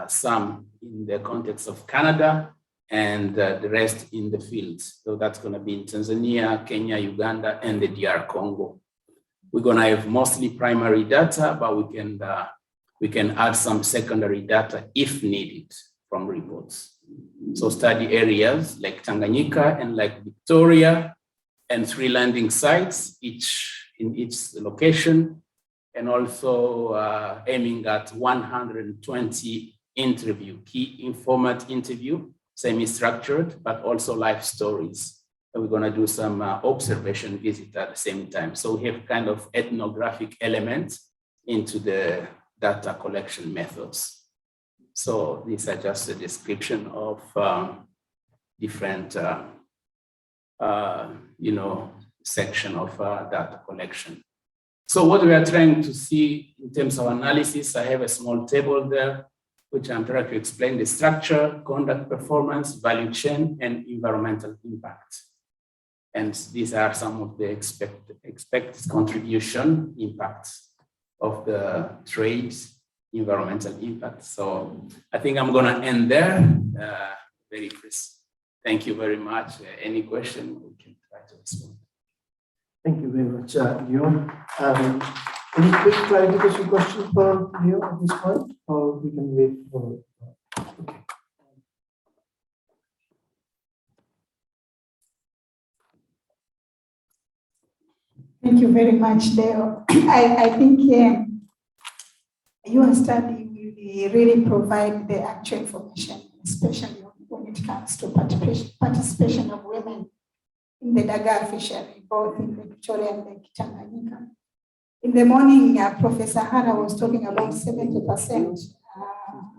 some in the context of Canada and the rest in the fields. So that's gonna be in Tanzania, Kenya, Uganda, and the DR Congo. We're gonna have mostly primary data, but we can add some secondary data if needed from reports. So study areas like Tanganyika and Lake Victoria, and 3 landing sites, each in each location, and also aiming at 120 key informant interview, semi-structured, but also life stories. And we're gonna do some observation visit at the same time. So we have kind of ethnographic elements into the data collection methods. So these are just a description of different, section of data collection. So what we are trying to see in terms of analysis, I have a small table there, which I'm trying to explain the structure, conduct, performance, value chain, and environmental impact. And these are some of the expected contribution impacts of the trade, environmental impact. So I think I'm gonna end there very crisp. Thank you very much. Any question, we can try to respond. Thank you very much, Leo. Any quick clarification question for Leo at this point, or we can wait for? Okay. Thank you very much, Leo. I think your study will really provide the actual information, especially when it comes to participation of women in the Dagar fishery, both in the Victoria and the Tanganyika. In the morning, Professor Hara was talking about 70%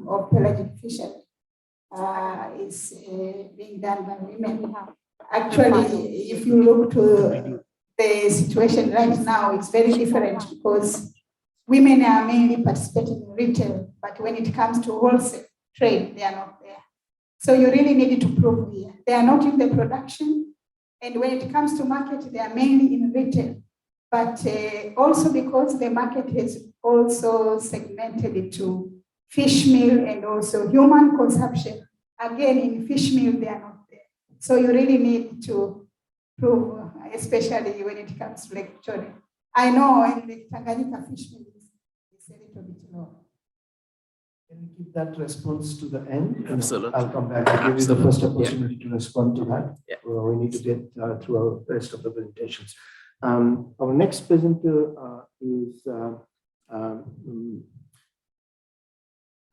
of pelagic fishery is being done by women. Actually, if you look to the situation right now, it's very different because women are mainly participating in retail, but when it comes to wholesale trade, they are not there. So you really need to prove here. They are not in the production, and when it comes to market, they are mainly in retail. But also because the market is also segmented into fish meal and also human consumption. Again, in fish meal, they are not there. So you really need to prove, especially when it comes to Lake Victoria. I know in the Tanganyika fish meal is a little bit low. Can we keep that response to the end? Absolutely. I'll come back. I'll give you the first opportunity to respond to that. Yeah. We need to get through the rest of the presentations. Our next presenter is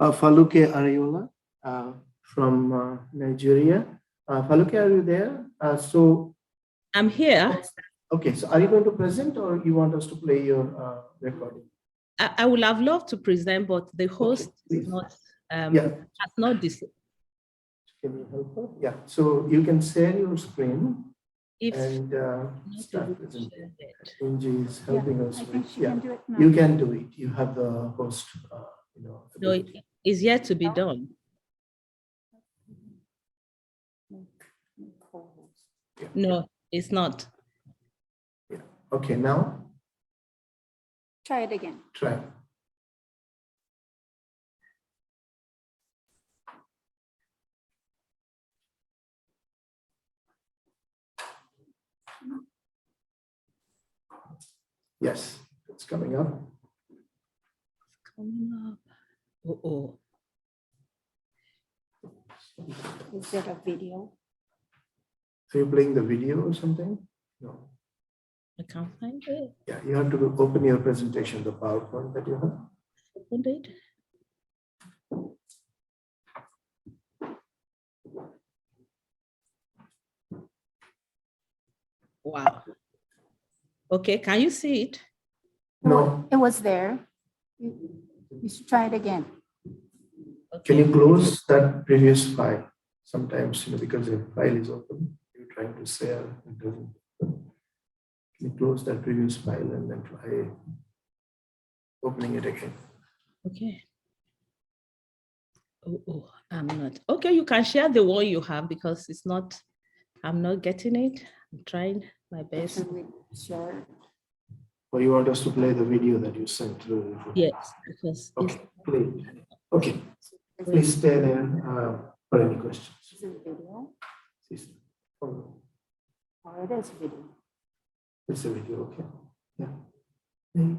Faluke Ariola from Nigeria. Faluke, are you there? I'm here. Okay, so are you going to present, or you want us to play your recording? I would have loved to present, but the host is not, has not decided. Can you help her? Yeah, so you can share your screen If and start presenting. Inji is helping us. I think she Yeah, can do it now. you can do it. You have the host. no, it is yet to be done. No, it's not. Yeah. Okay, now Try it again. try. Yes, it's coming up. Coming up. Oh. Is there a video? So you're playing the video or something? No. I can't find it. Yeah, you have to open your presentation, the PowerPoint that you have. Opened it. Wow. Okay, can you see it? No. It was there. You should try it again. Okay. Can you close that previous file? Sometimes, because the file is open, you're trying to share, it doesn't. Can you close that previous file and then try opening it again? Okay. Oh, I'm not. Okay, you can share the one you have because it's not, I'm not getting it. I'm trying my best. Should we share? Or you want us to play the video that you sent through? Yes, because Okay, please. Okay, please stay there for any questions. Is it video? Oh, Oh, it is video. it's a video, okay. Yeah. Wait.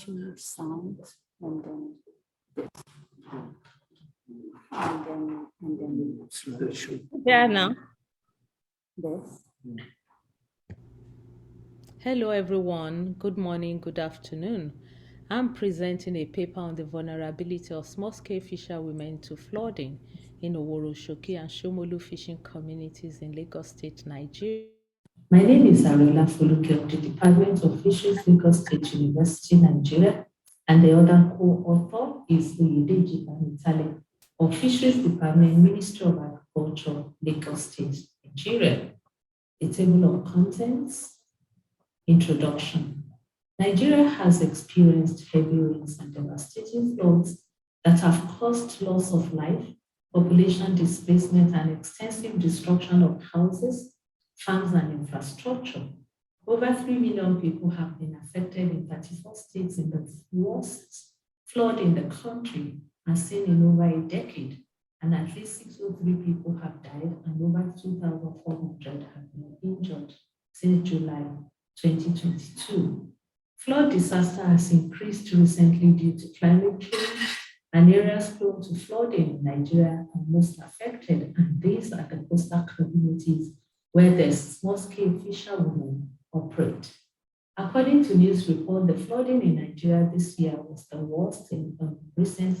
achieve sound, and then this. And then Yeah, now. this. Hello, everyone. Good morning, good afternoon. I'm presenting a paper on the vulnerability of small-scale fisherwomen to flooding in Oworoshoki and Shomolu fishing communities in Lagos State, Nigeria. My name is Ariola Foluke of the Department of Fisheries, Lagos State University, Nigeria, and the other co-author is Oyedeji Bamitale of Fisheries Department, Ministry of Agriculture, Lagos State, Nigeria. A table of contents. Introduction. Nigeria has experienced heavy rains and devastating floods that have caused loss of life, population displacement, and extensive destruction of houses, farms, and infrastructure. Over 3 million people have been affected in 34 states in the worst flood in the country as seen in over a decade, and at least 603 people have died and over 2,400 have been injured since July 2022. Flood disaster has increased recently due to climate change, and areas prone to flooding in Nigeria are most affected, and these are the coastal communities where the small-scale fisherwomen operate. According to news report, the flooding in Nigeria this year was the worst in recent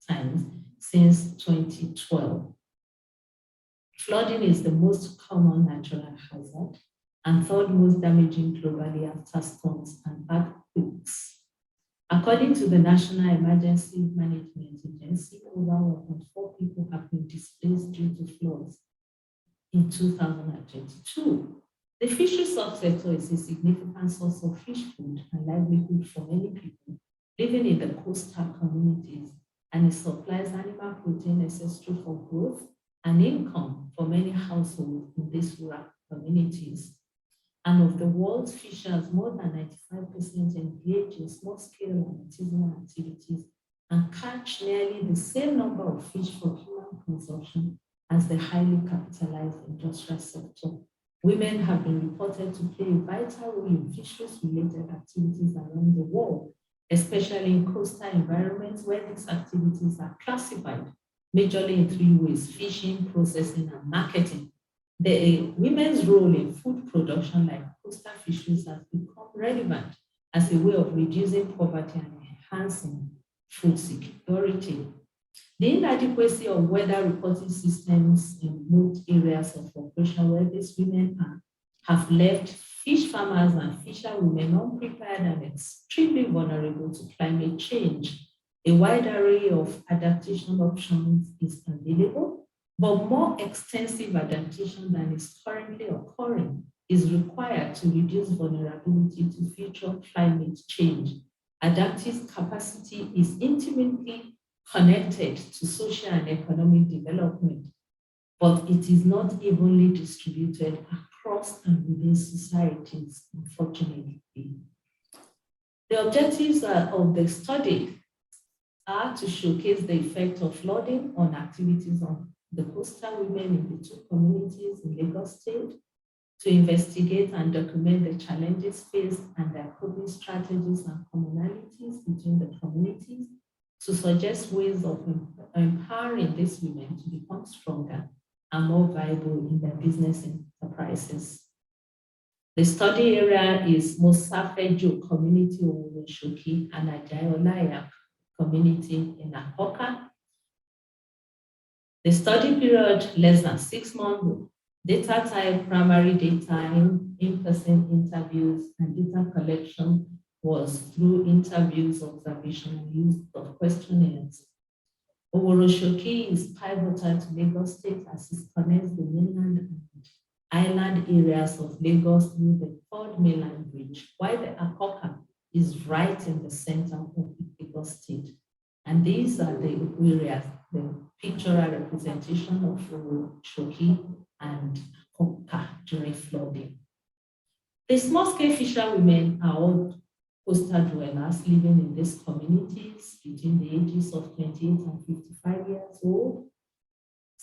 times since 2012. Flooding is the most common natural hazard and third most damaging globally after storms and earthquakes. According to the National Emergency Management Agency, over 1.4 people have been displaced due to floods in 2022. The fisheries subsector is a significant source of fish food and livelihood for many people living in the coastal communities, and it supplies animal protein necessary for growth and income for many households in these rural communities. And of the world's fishers, more than 95% engage in small-scale and artisanal activities and catch nearly the same number of fish for human consumption as the highly capitalized industrial sector. Women have been reported to play a vital role in fisheries-related activities around the world, especially in coastal environments where these activities are classified majorly in 3 ways: fishing, processing, and marketing. The women's role in food production, like coastal fisheries, has become relevant as a way of reducing poverty and enhancing food security. The inadequacy of weather reporting systems in most areas of operation where these women are have left fish farmers and fisherwomen unprepared and extremely vulnerable to climate change. A wide array of adaptation options is available, but more extensive adaptation than is currently occurring is required to reduce vulnerability to future climate change. Adaptive capacity is intimately connected to social and economic development, but it is not evenly distributed across and within societies, unfortunately. The objectives of the study are to showcase the effect of flooding on activities on the coastal women in the 2 communities in Lagos State, to investigate and document the challenges faced and their coping strategies and commonalities between the communities, to suggest ways of empowering these women to become stronger and more viable in their business enterprises. The study area is Mosafejo community in Oworoshoki and Ajayi-Olaya community in Akoka. The study period, less than 6 months. Data type, primary data, in-person interviews, and data collection was through interviews, observation, and use of questionnaires. Oworoshoki is pivotal to Lagos State as it connects the mainland and island areas of Lagos through the 3rd mainland bridge, while the Akoka is right in the center of Lagos State. And these are the areas, the pictorial representation of Oworoshoki and Akoka during flooding. The small-scale fisherwomen are all coastal dwellers living in these communities between the ages of 28 and 55 years old.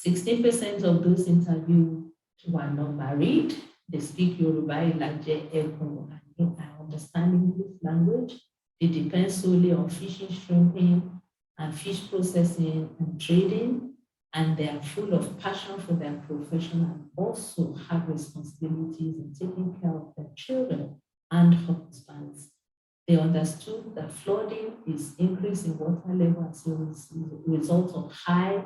16% of those interviewed were not married. They speak Yoruba, Ilaje, Ekun, and understand English language. They depend solely on fishing, shrimping, and fish processing and trading, and they are full of passion for their profession and also have responsibilities in taking care of their children and husbands. They understood that flooding is increase in water level as a result of high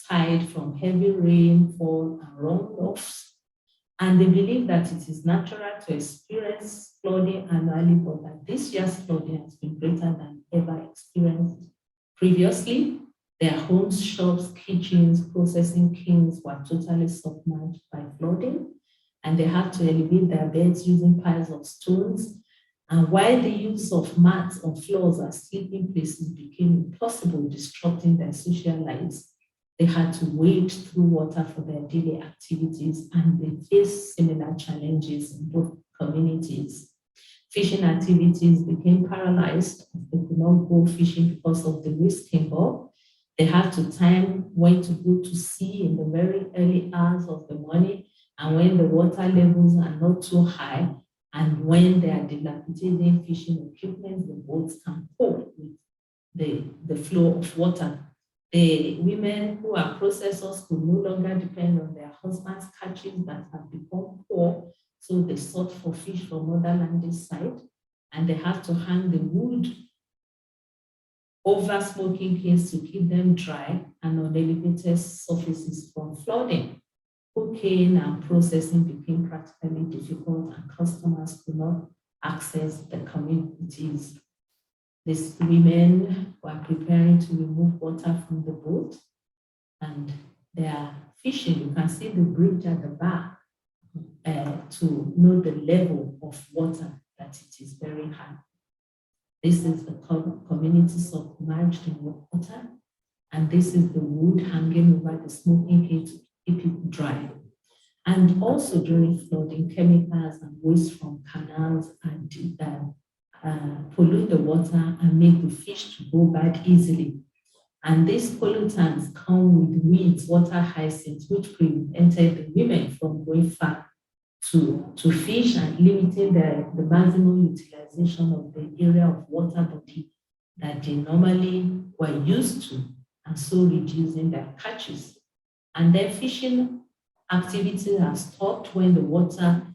tide from heavy rainfall and runoffs. And they believe that it is natural to experience flooding annually, but that this year's flooding has been greater than ever experienced previously. Their homes, shops, kitchens, processing kilns were totally submerged by flooding, and they had to elevate their beds using piles of stones. And while the use of mats on floors as sleeping places became impossible, disrupting their social lives, they had to wade through water for their daily activities, and they faced similar challenges in both communities. Fishing activities became paralyzed. They could not go fishing because of the risk involved. They had to time when to go to sea in the very early hours of the morning, and when the water levels are not too high, and when they are dilapidating fishing equipment, the boats can cope with the flow of water. The women who are processors could no longer depend on their husbands' catches that have become poor, so they sought for fish from other landing sites, and they have to hang the wood over smoking kilns to keep them dry and on elevated surfaces from flooding. Cooking and processing became practically difficult, and customers could not access the communities. These women were preparing to remove water from the boat, and they are fishing. You can see the bridge at the back to know the level of water, that it is very high. This is the community submerged in water, and this is the wood hanging over the smoking kiln to keep it dry. And also during flooding, chemicals and waste from canals and pollute the water and make the fish to go bad easily. And these pollutants come with weeds, water hyacinths, which prevented the women from going far to fish and limiting the maximum utilization of the area of water body that they normally were used to, and so reducing their catches. And then fishing activity has stopped when the water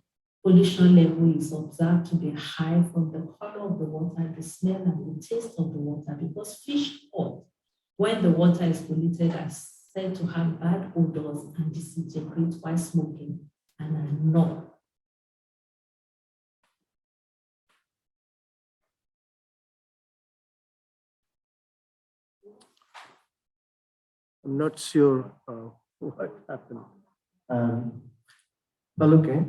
pollution level is observed to be high from the color of the water, the smell, and the taste of the water, because fish thought when the water is polluted are said to have bad odors and disintegrate while smoking, and are not. I'm not sure what happened. Well, okay.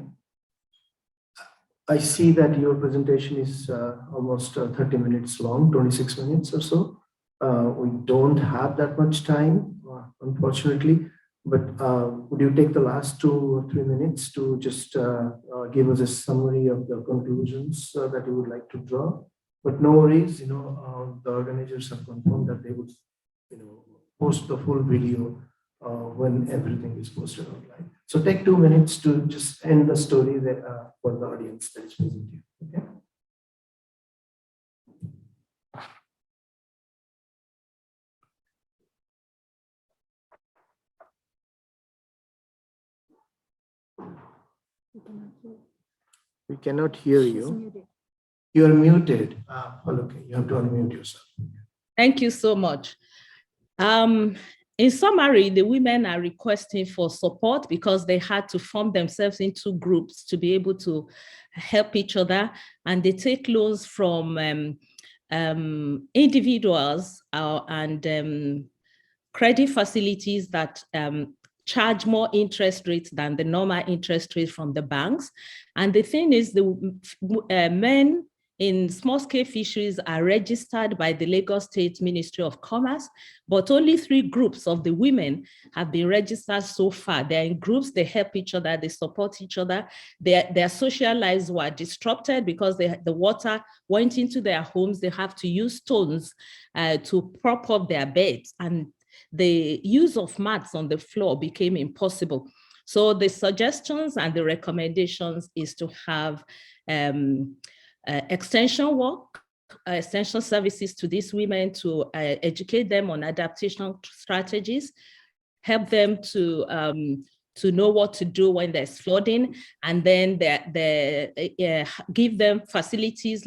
I see that your presentation is almost 30 minutes long, 26 minutes or so. We don't have that much time, unfortunately, but would you take the last 2 or 3 minutes to just give us a summary of the conclusions that you would like to draw? But no worries, the organizers have confirmed that they would, post the full video when everything is posted online. So take 2 minutes to just end the story there, for the audience that is present here. Okay. We cannot hear you. You are muted. Okay, you have to unmute yourself. Thank you so much. In summary, the women are requesting for support because they had to form themselves into groups to be able to help each other, and they take loans from individuals and credit facilities that charge more interest rates than the normal interest rates from the banks. And the thing is, the men in small-scale fisheries are registered by the Lagos State Ministry of Commerce, but only 3 groups of the women have been registered so far. They're in groups, they help each other, they support each other. Their social lives were disrupted because the water went into their homes. They have to use stones to prop up their beds, and the use of mats on the floor became impossible. So the suggestions and the recommendations is to have extension work essential services to these women to educate them on adaptation strategies, help them to know what to do when there's flooding, and then give them facilities,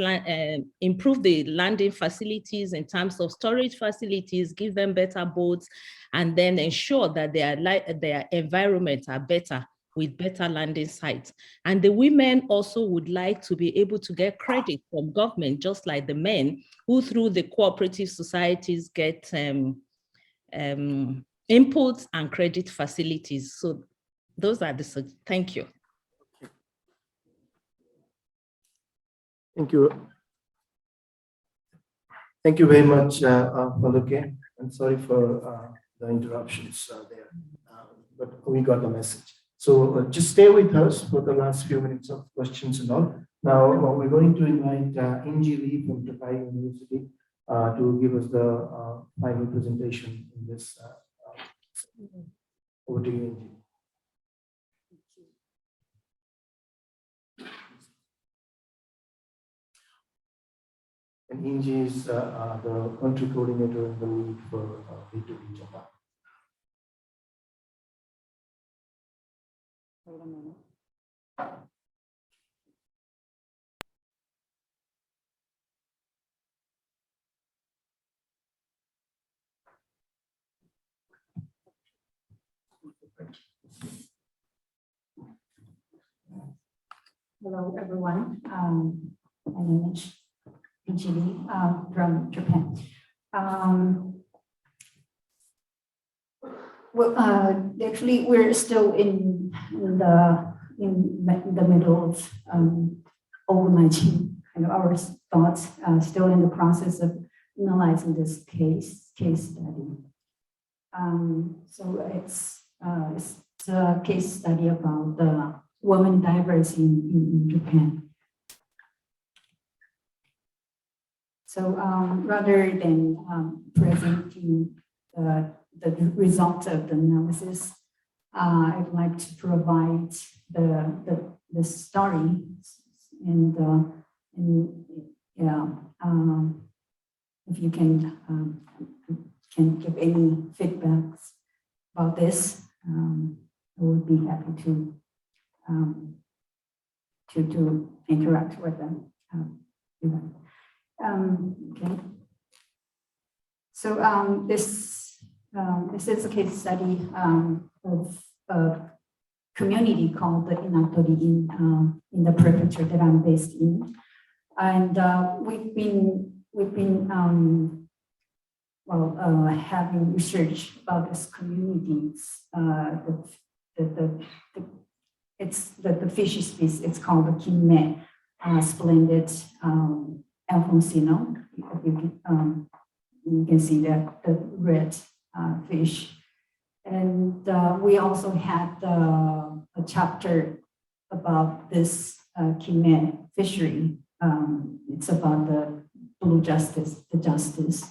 improve the landing facilities in terms of storage facilities, give them better boats, and then ensure that their environments are better with better landing sites. And the women also would like to be able to get credit from government, just like the men who through the cooperative societies get inputs and credit facilities. So those are the, thank you. Thank you. Thank you very much, Faluke. I'm sorry for the interruptions there, but we got the message. So just stay with us for the last few minutes of questions and all. Now we're going to invite Inji Lee from Tokai University to give us the final presentation in this. Over to you, Inji. And Inji is the country coordinator and the lead for B2B Japan. Wait a minute. Hello, everyone. My name is Ichiri from Japan. Actually, we're still in the middle of organizing kind of our thoughts, still in the process of analyzing this case study. So it's a case study about the women divers in Japan. So rather than presenting the results of the analysis, I'd like to provide the story and yeah, if you can give any feedbacks about this, I would be happy to interact with them. Okay. So this is a case study of a community called the Inatori in the prefecture that I'm based in, and we've been having research about this communities. It's the fish species. It's called the kinme, splendid Alfonsino. You can see that the red fish, and we also had a chapter about this kinme fishery. It's about the blue justice, the justice,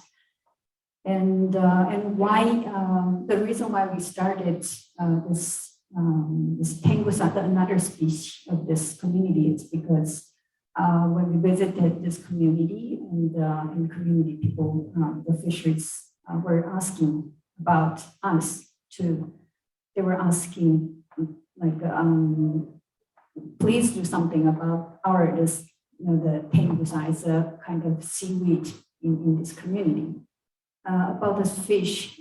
and why the reason why we started this tengusa, another species of this community, it's because when we visited this community and community people, the fisheries were asking about us too. They were asking like, please do something about the tengusa is a kind of seaweed in this community. About this fish,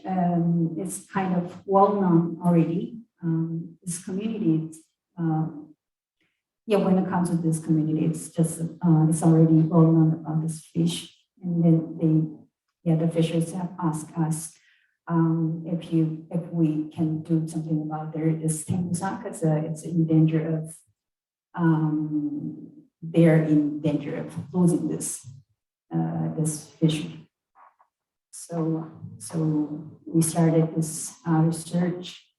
it's kind of well known already. This community, when it comes to this community, it's just it's already well known about this fish, and then the fishers have asked us if we can do something about this tengusa, because it's in danger of they're in danger of losing this fishery. So we started this research.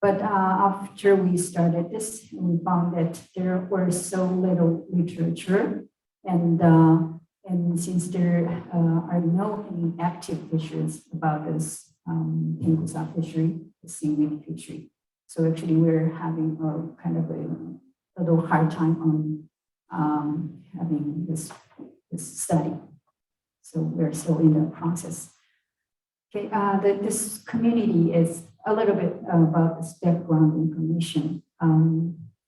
But after we started this, we found that there was so little literature, and since there are no any active fisheries about this tengusa fishery, the seaweed fishery, so actually we're having a kind of a little hard time on having this study. So we're still in the process. Okay, this community is a little bit about this background information.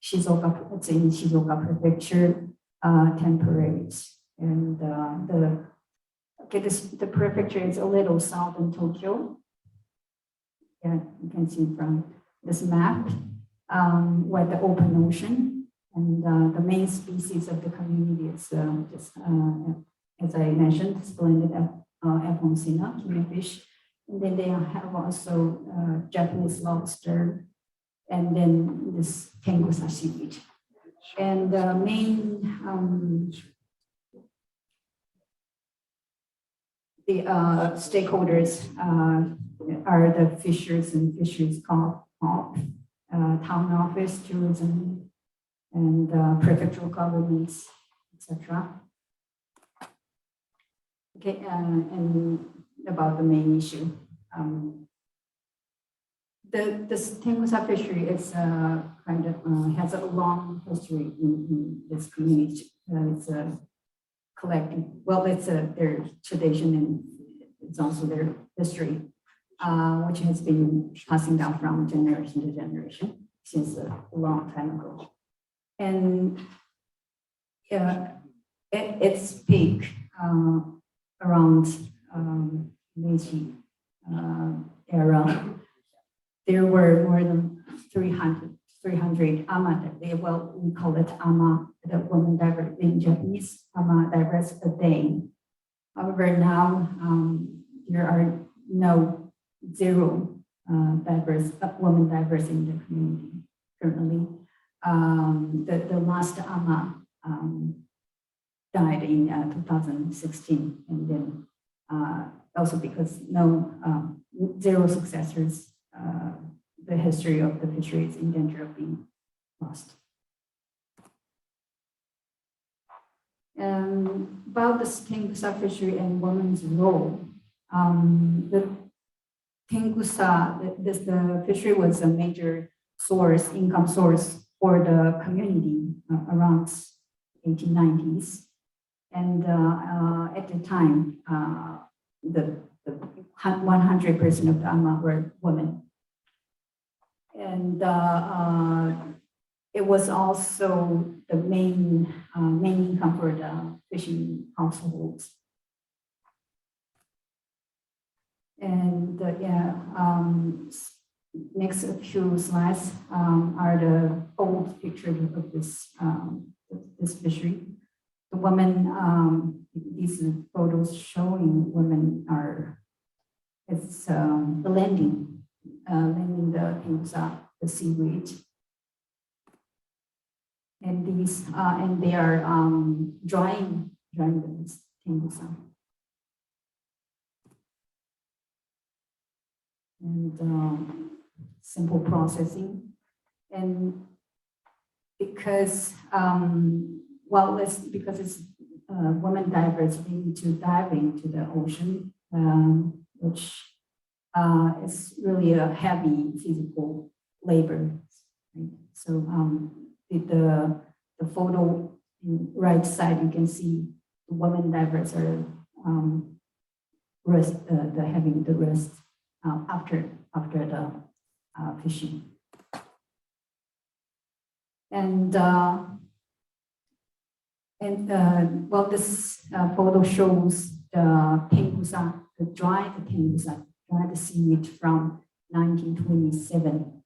Shizuoka, it's in Shizuoka Prefecture, temporaries, and the prefecture is a little southern Tokyo. Yeah, you can see from this map, where the open ocean, and the main species of the community is just, as I mentioned, splendid Alphonsina, kingfish. And then they have also Japanese lobster, and then this Tengusa seaweed. And the main stakeholders are the fishers and fisheries co-op, town office, tourism, and prefectural governments, etc. Okay, and about the main issue. This Tengusa fishery is kind of has a long history in this community. It's a collective, well, it's their tradition and it's also their history, which has been passing down from generation to generation since a long time ago. And at its peak, around Meiji era, there were more than 300 ama, well, we call it ama, the women diverse in Japanese, ama diverse a day. However, now there are zero diverse women diverse in the community currently. The last ama died in 2016, and then also because zero successors. The history of the fishery is in danger of being lost. About the Tengusa fishery and women's role, the Tengusa, the fishery was a major income source for the community around 1890s. And at the time, the 100% of the ama were women. And it was also the main income for the fishing households. And next few slides are the old pictures of this fishery. The women, these photos showing women it's landing the seaweed. And these, and they are drying the Tengusa. And simple processing. And because, because it's women divers, they need to dive into the ocean, which is really a heavy physical labor. Right? So the photo right side, you can see the women divers are having the rest after the fishing. And this photo shows the Tengusa, the dried seaweed from 1927.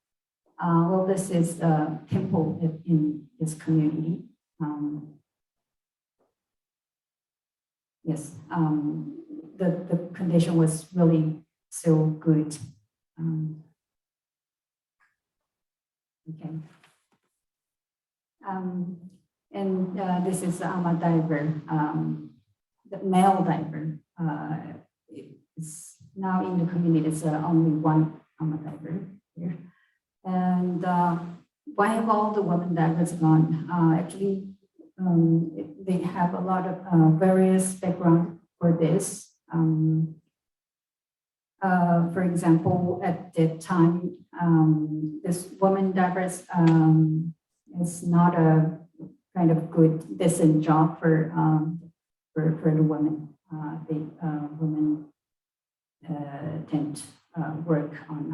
This is the temple in this community. Yes, the condition was really so good. Okay. And this is the ama diver, the male diver. It's now in the community, it's only one ama diver here. And why have all the women divers gone? Actually, they have a lot of various background for this. For example, at that time, this woman divers is not a kind of good, decent job for the women. women tend to work on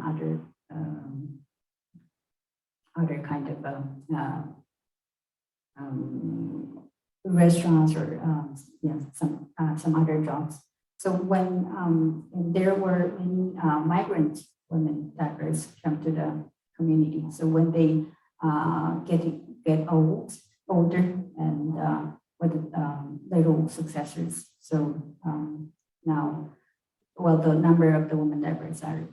other kind of restaurants or some other jobs. So when there were many migrant women diverse come to the community, so when they get older and with little successors, so now, well, the number of the women diverse are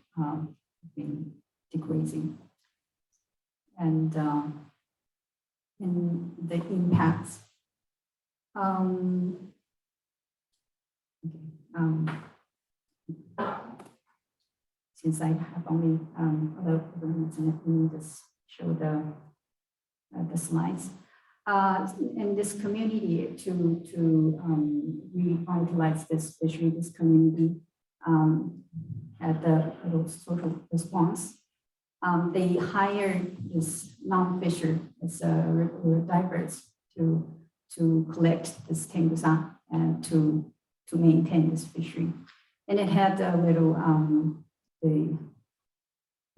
been decreasing, and in the impacts. Since I have only a little minutes, let me just show the slides. In this community, to revitalize this fishery, this community at the social response, they hired this non-fisher as a divers to collect this tengusa and to maintain this fishery. And it had a little the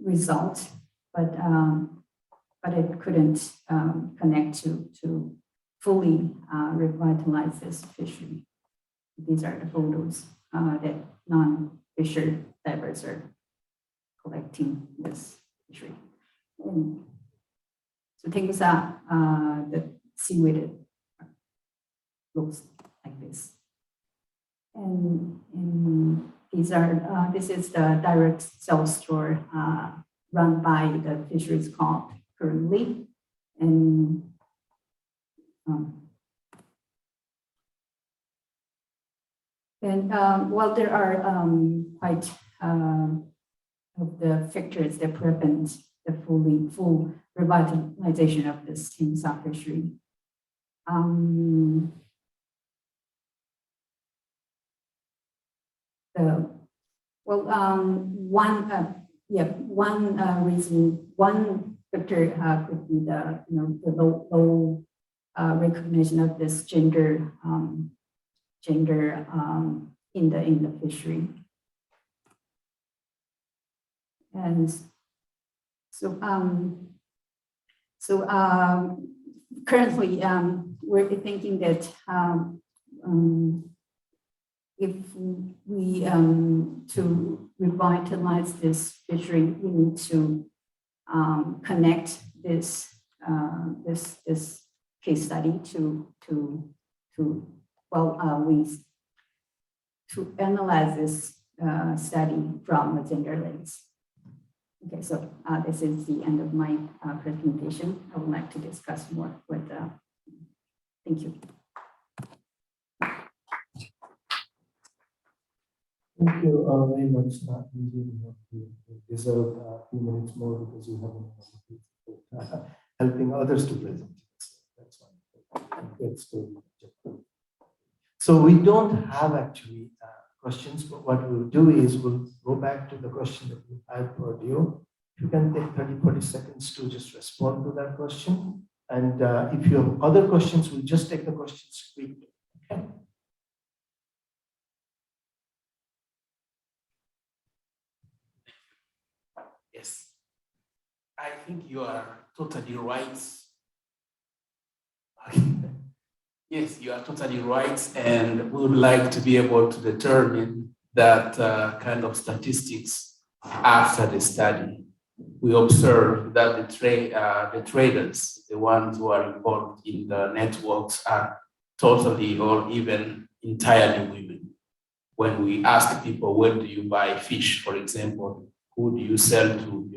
result, but it couldn't connect to fully revitalize this fishery. These are the photos that non-fisher divers are collecting this fishery. And so tengusa, the seaweed looks like this. And these are, this is the direct sales store run by the fisheries co-op currently. And well, there are quite of the factors that prevent the full revitalization of this tengusa fishery. One factor could be the low recognition of this gender in the fishery, and so currently we're thinking that if we to revitalize this fishery, we need to connect this case study to analyze this study from a gender lens. Okay, so this is the end of my presentation. I would like to discuss more with. Thank you. Thank you very much. You deserve a few minutes more because you have helping others to present. That's why. So we don't have actually questions, but what we'll do is we'll go back to the question that we had for you. If you can take 30-40 seconds to just respond to that question. And if you have other questions, we'll just take the questions quickly. Okay. Yes, I think you are totally right. Yes, you are totally right. And we would like to be able to determine that kind of statistics after the study. We observe that the traders, the ones who are involved in the networks, are totally or even entirely women. When we ask people, where do you buy fish, for example, who do you sell to,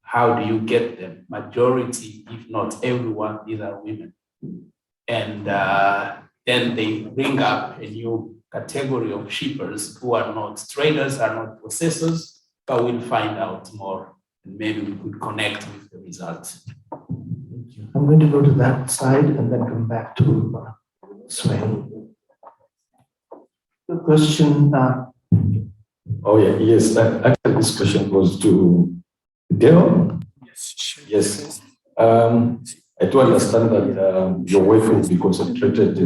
how do you get them? Majority, if not everyone, these are women. And then they bring up a new category of shippers who are not traders, are not processors, but we'll find out more. And maybe we could connect with the results. Thank you. I'm going to go to that side and then come back to Swahili. The question. Oh, yeah, yes. Actually, this question goes to Dale. Yes. I do understand that your work will be concentrated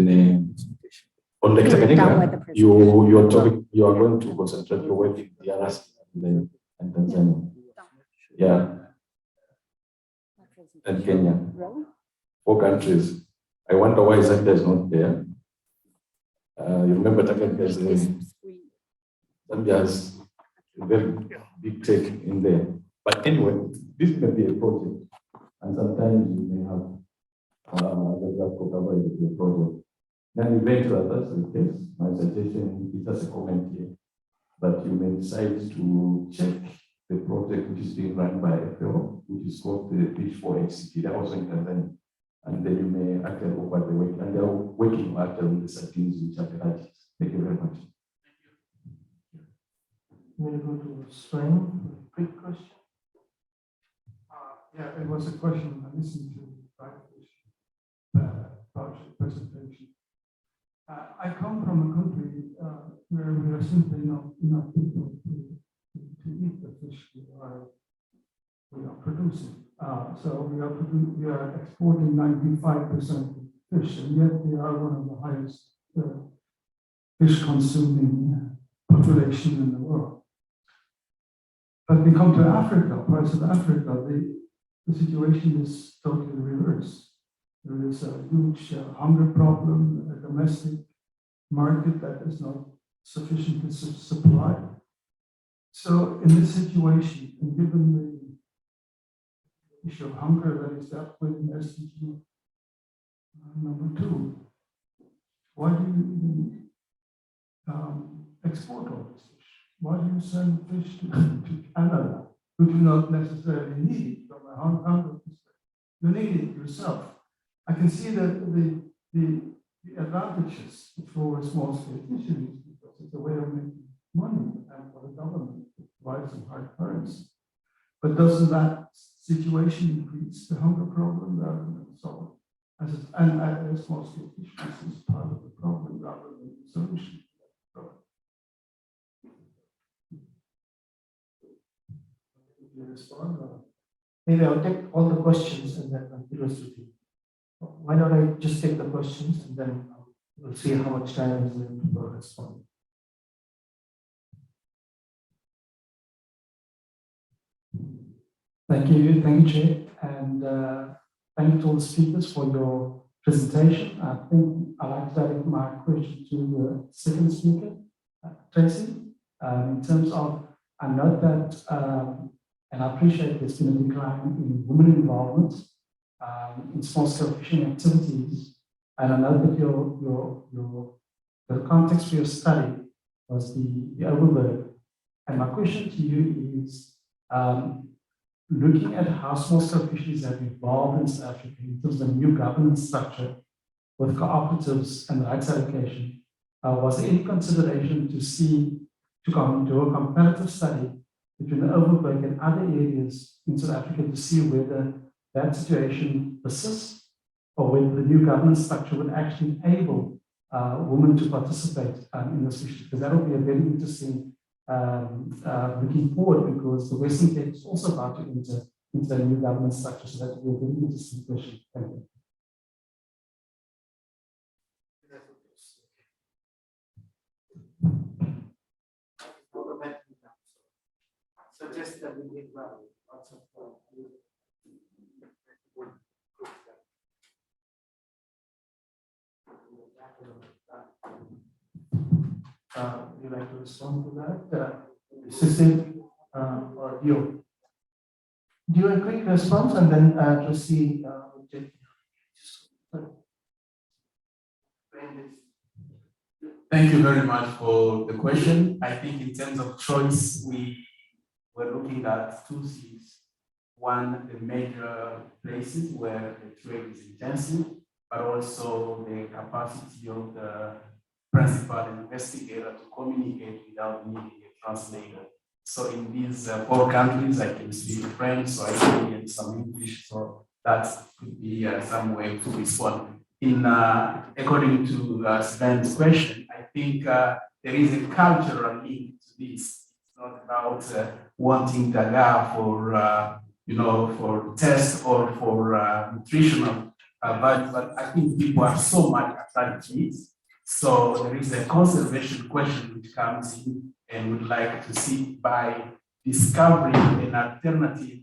On the Down with the Tanganyika, presentation. you are going to concentrate your work in DRC and Tanzania. Yeah, and Kenya. Really? 4 countries. I wonder why Zambia is not there. You remember Tanganyika is Zambia has a very big take in there. But anyway, this may be a project, and sometimes you may have the project. Then eventually, that's the case. My suggestion is just a comment here, but you may decide to check the project which is being run by FAO, which is called the Fish for HCT. They're also in Tanzania, and then you may actually look at the work, and they're working actually with the settings which are gratis. Thank you very much. I'm going to go to Sven. Quick question. Yeah, it was a question. I listened to the presentation. I come from a country where we are simply not enough people to eat the fish we are producing. So we are exporting 95% of fish, and yet we are one of the highest fish consuming population in the world. But we come to Africa, parts of Africa, the situation is totally reversed. There is a huge hunger problem, a domestic market that is not sufficiently supplied. So in this situation, and given the issue of hunger that is dealt with in SDG number 2, why do you even export all this fish? Why do you send fish to Canada, who do not necessarily need it from a hunger perspective? You need it yourself. I can see that the advantages for small-scale fisheries, because it's a way of making money and for the government to provide some hard currency. But doesn't that situation increase the hunger problem rather than solve it? And small-scale fisheries is part of the problem rather than the solution to that problem. If you respond, maybe I'll take all the questions and then I'll be with you. Why don't I just take the questions and then we'll see how much time is left for responding. Thank you, Jay, and thank you to all the speakers for your presentation. I think I'd like to direct my question to the second speaker, Tracy, in terms of, I note that, and I appreciate there's been a decline in women involvement in small-scale fishing activities, and I know that the context for your study was the overburden. And my question to you is, looking at how small-scale fisheries have evolved in South Africa in terms of new governance structure with cooperatives and rights allocation, was there any consideration to do a comparative study between the overburden and other areas in South Africa to see whether that situation persists, or whether the new governance structure would actually enable women to participate in this issue? Because that would be a very interesting looking forward, because the Western Cape is also about to enter into the new governance structure. So that would be a very interesting question. Thank you. Suggest that we need lots of would you like to respond to that? Cecil or Dio? Do a quick response and then Tracy will take. Thank you very much for the question. I think in terms of choice, we were looking at 2 things. One, the major places where the trade is intensive, but also the capacity of the principal investigator to communicate without needing a translator. So in these 4 countries, I can speak French, so I can get some English, so that could be some way to respond. According to Sven's question, I think there is a cultural link to this. It's not about wanting daga for for test or for nutritional value, but I think people are so much attracted to it. So there is a conservation question which comes in, and would like to see by discovering an alternative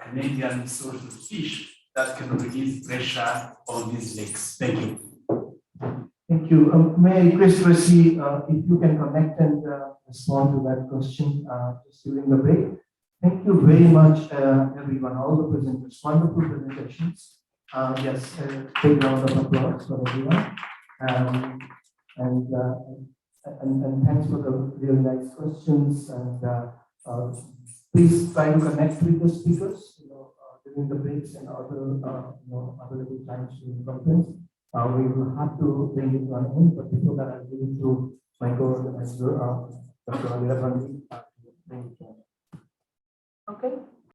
Canadian source of fish that can release pressure on these lakes. Thank you. Thank you. May I request Tracy, if you can connect and respond to that question just during the break. Thank you very much, everyone, all the presenters. Wonderful presentations. Yes, a big round of applause for everyone. And thanks for the really nice questions. And please try to connect with the speakers, during the breaks and other, available times during the conference. We will have to bring it to an end, but before that, I'll give it to my co-organizer, Dr. Alira Gandhi. Okay.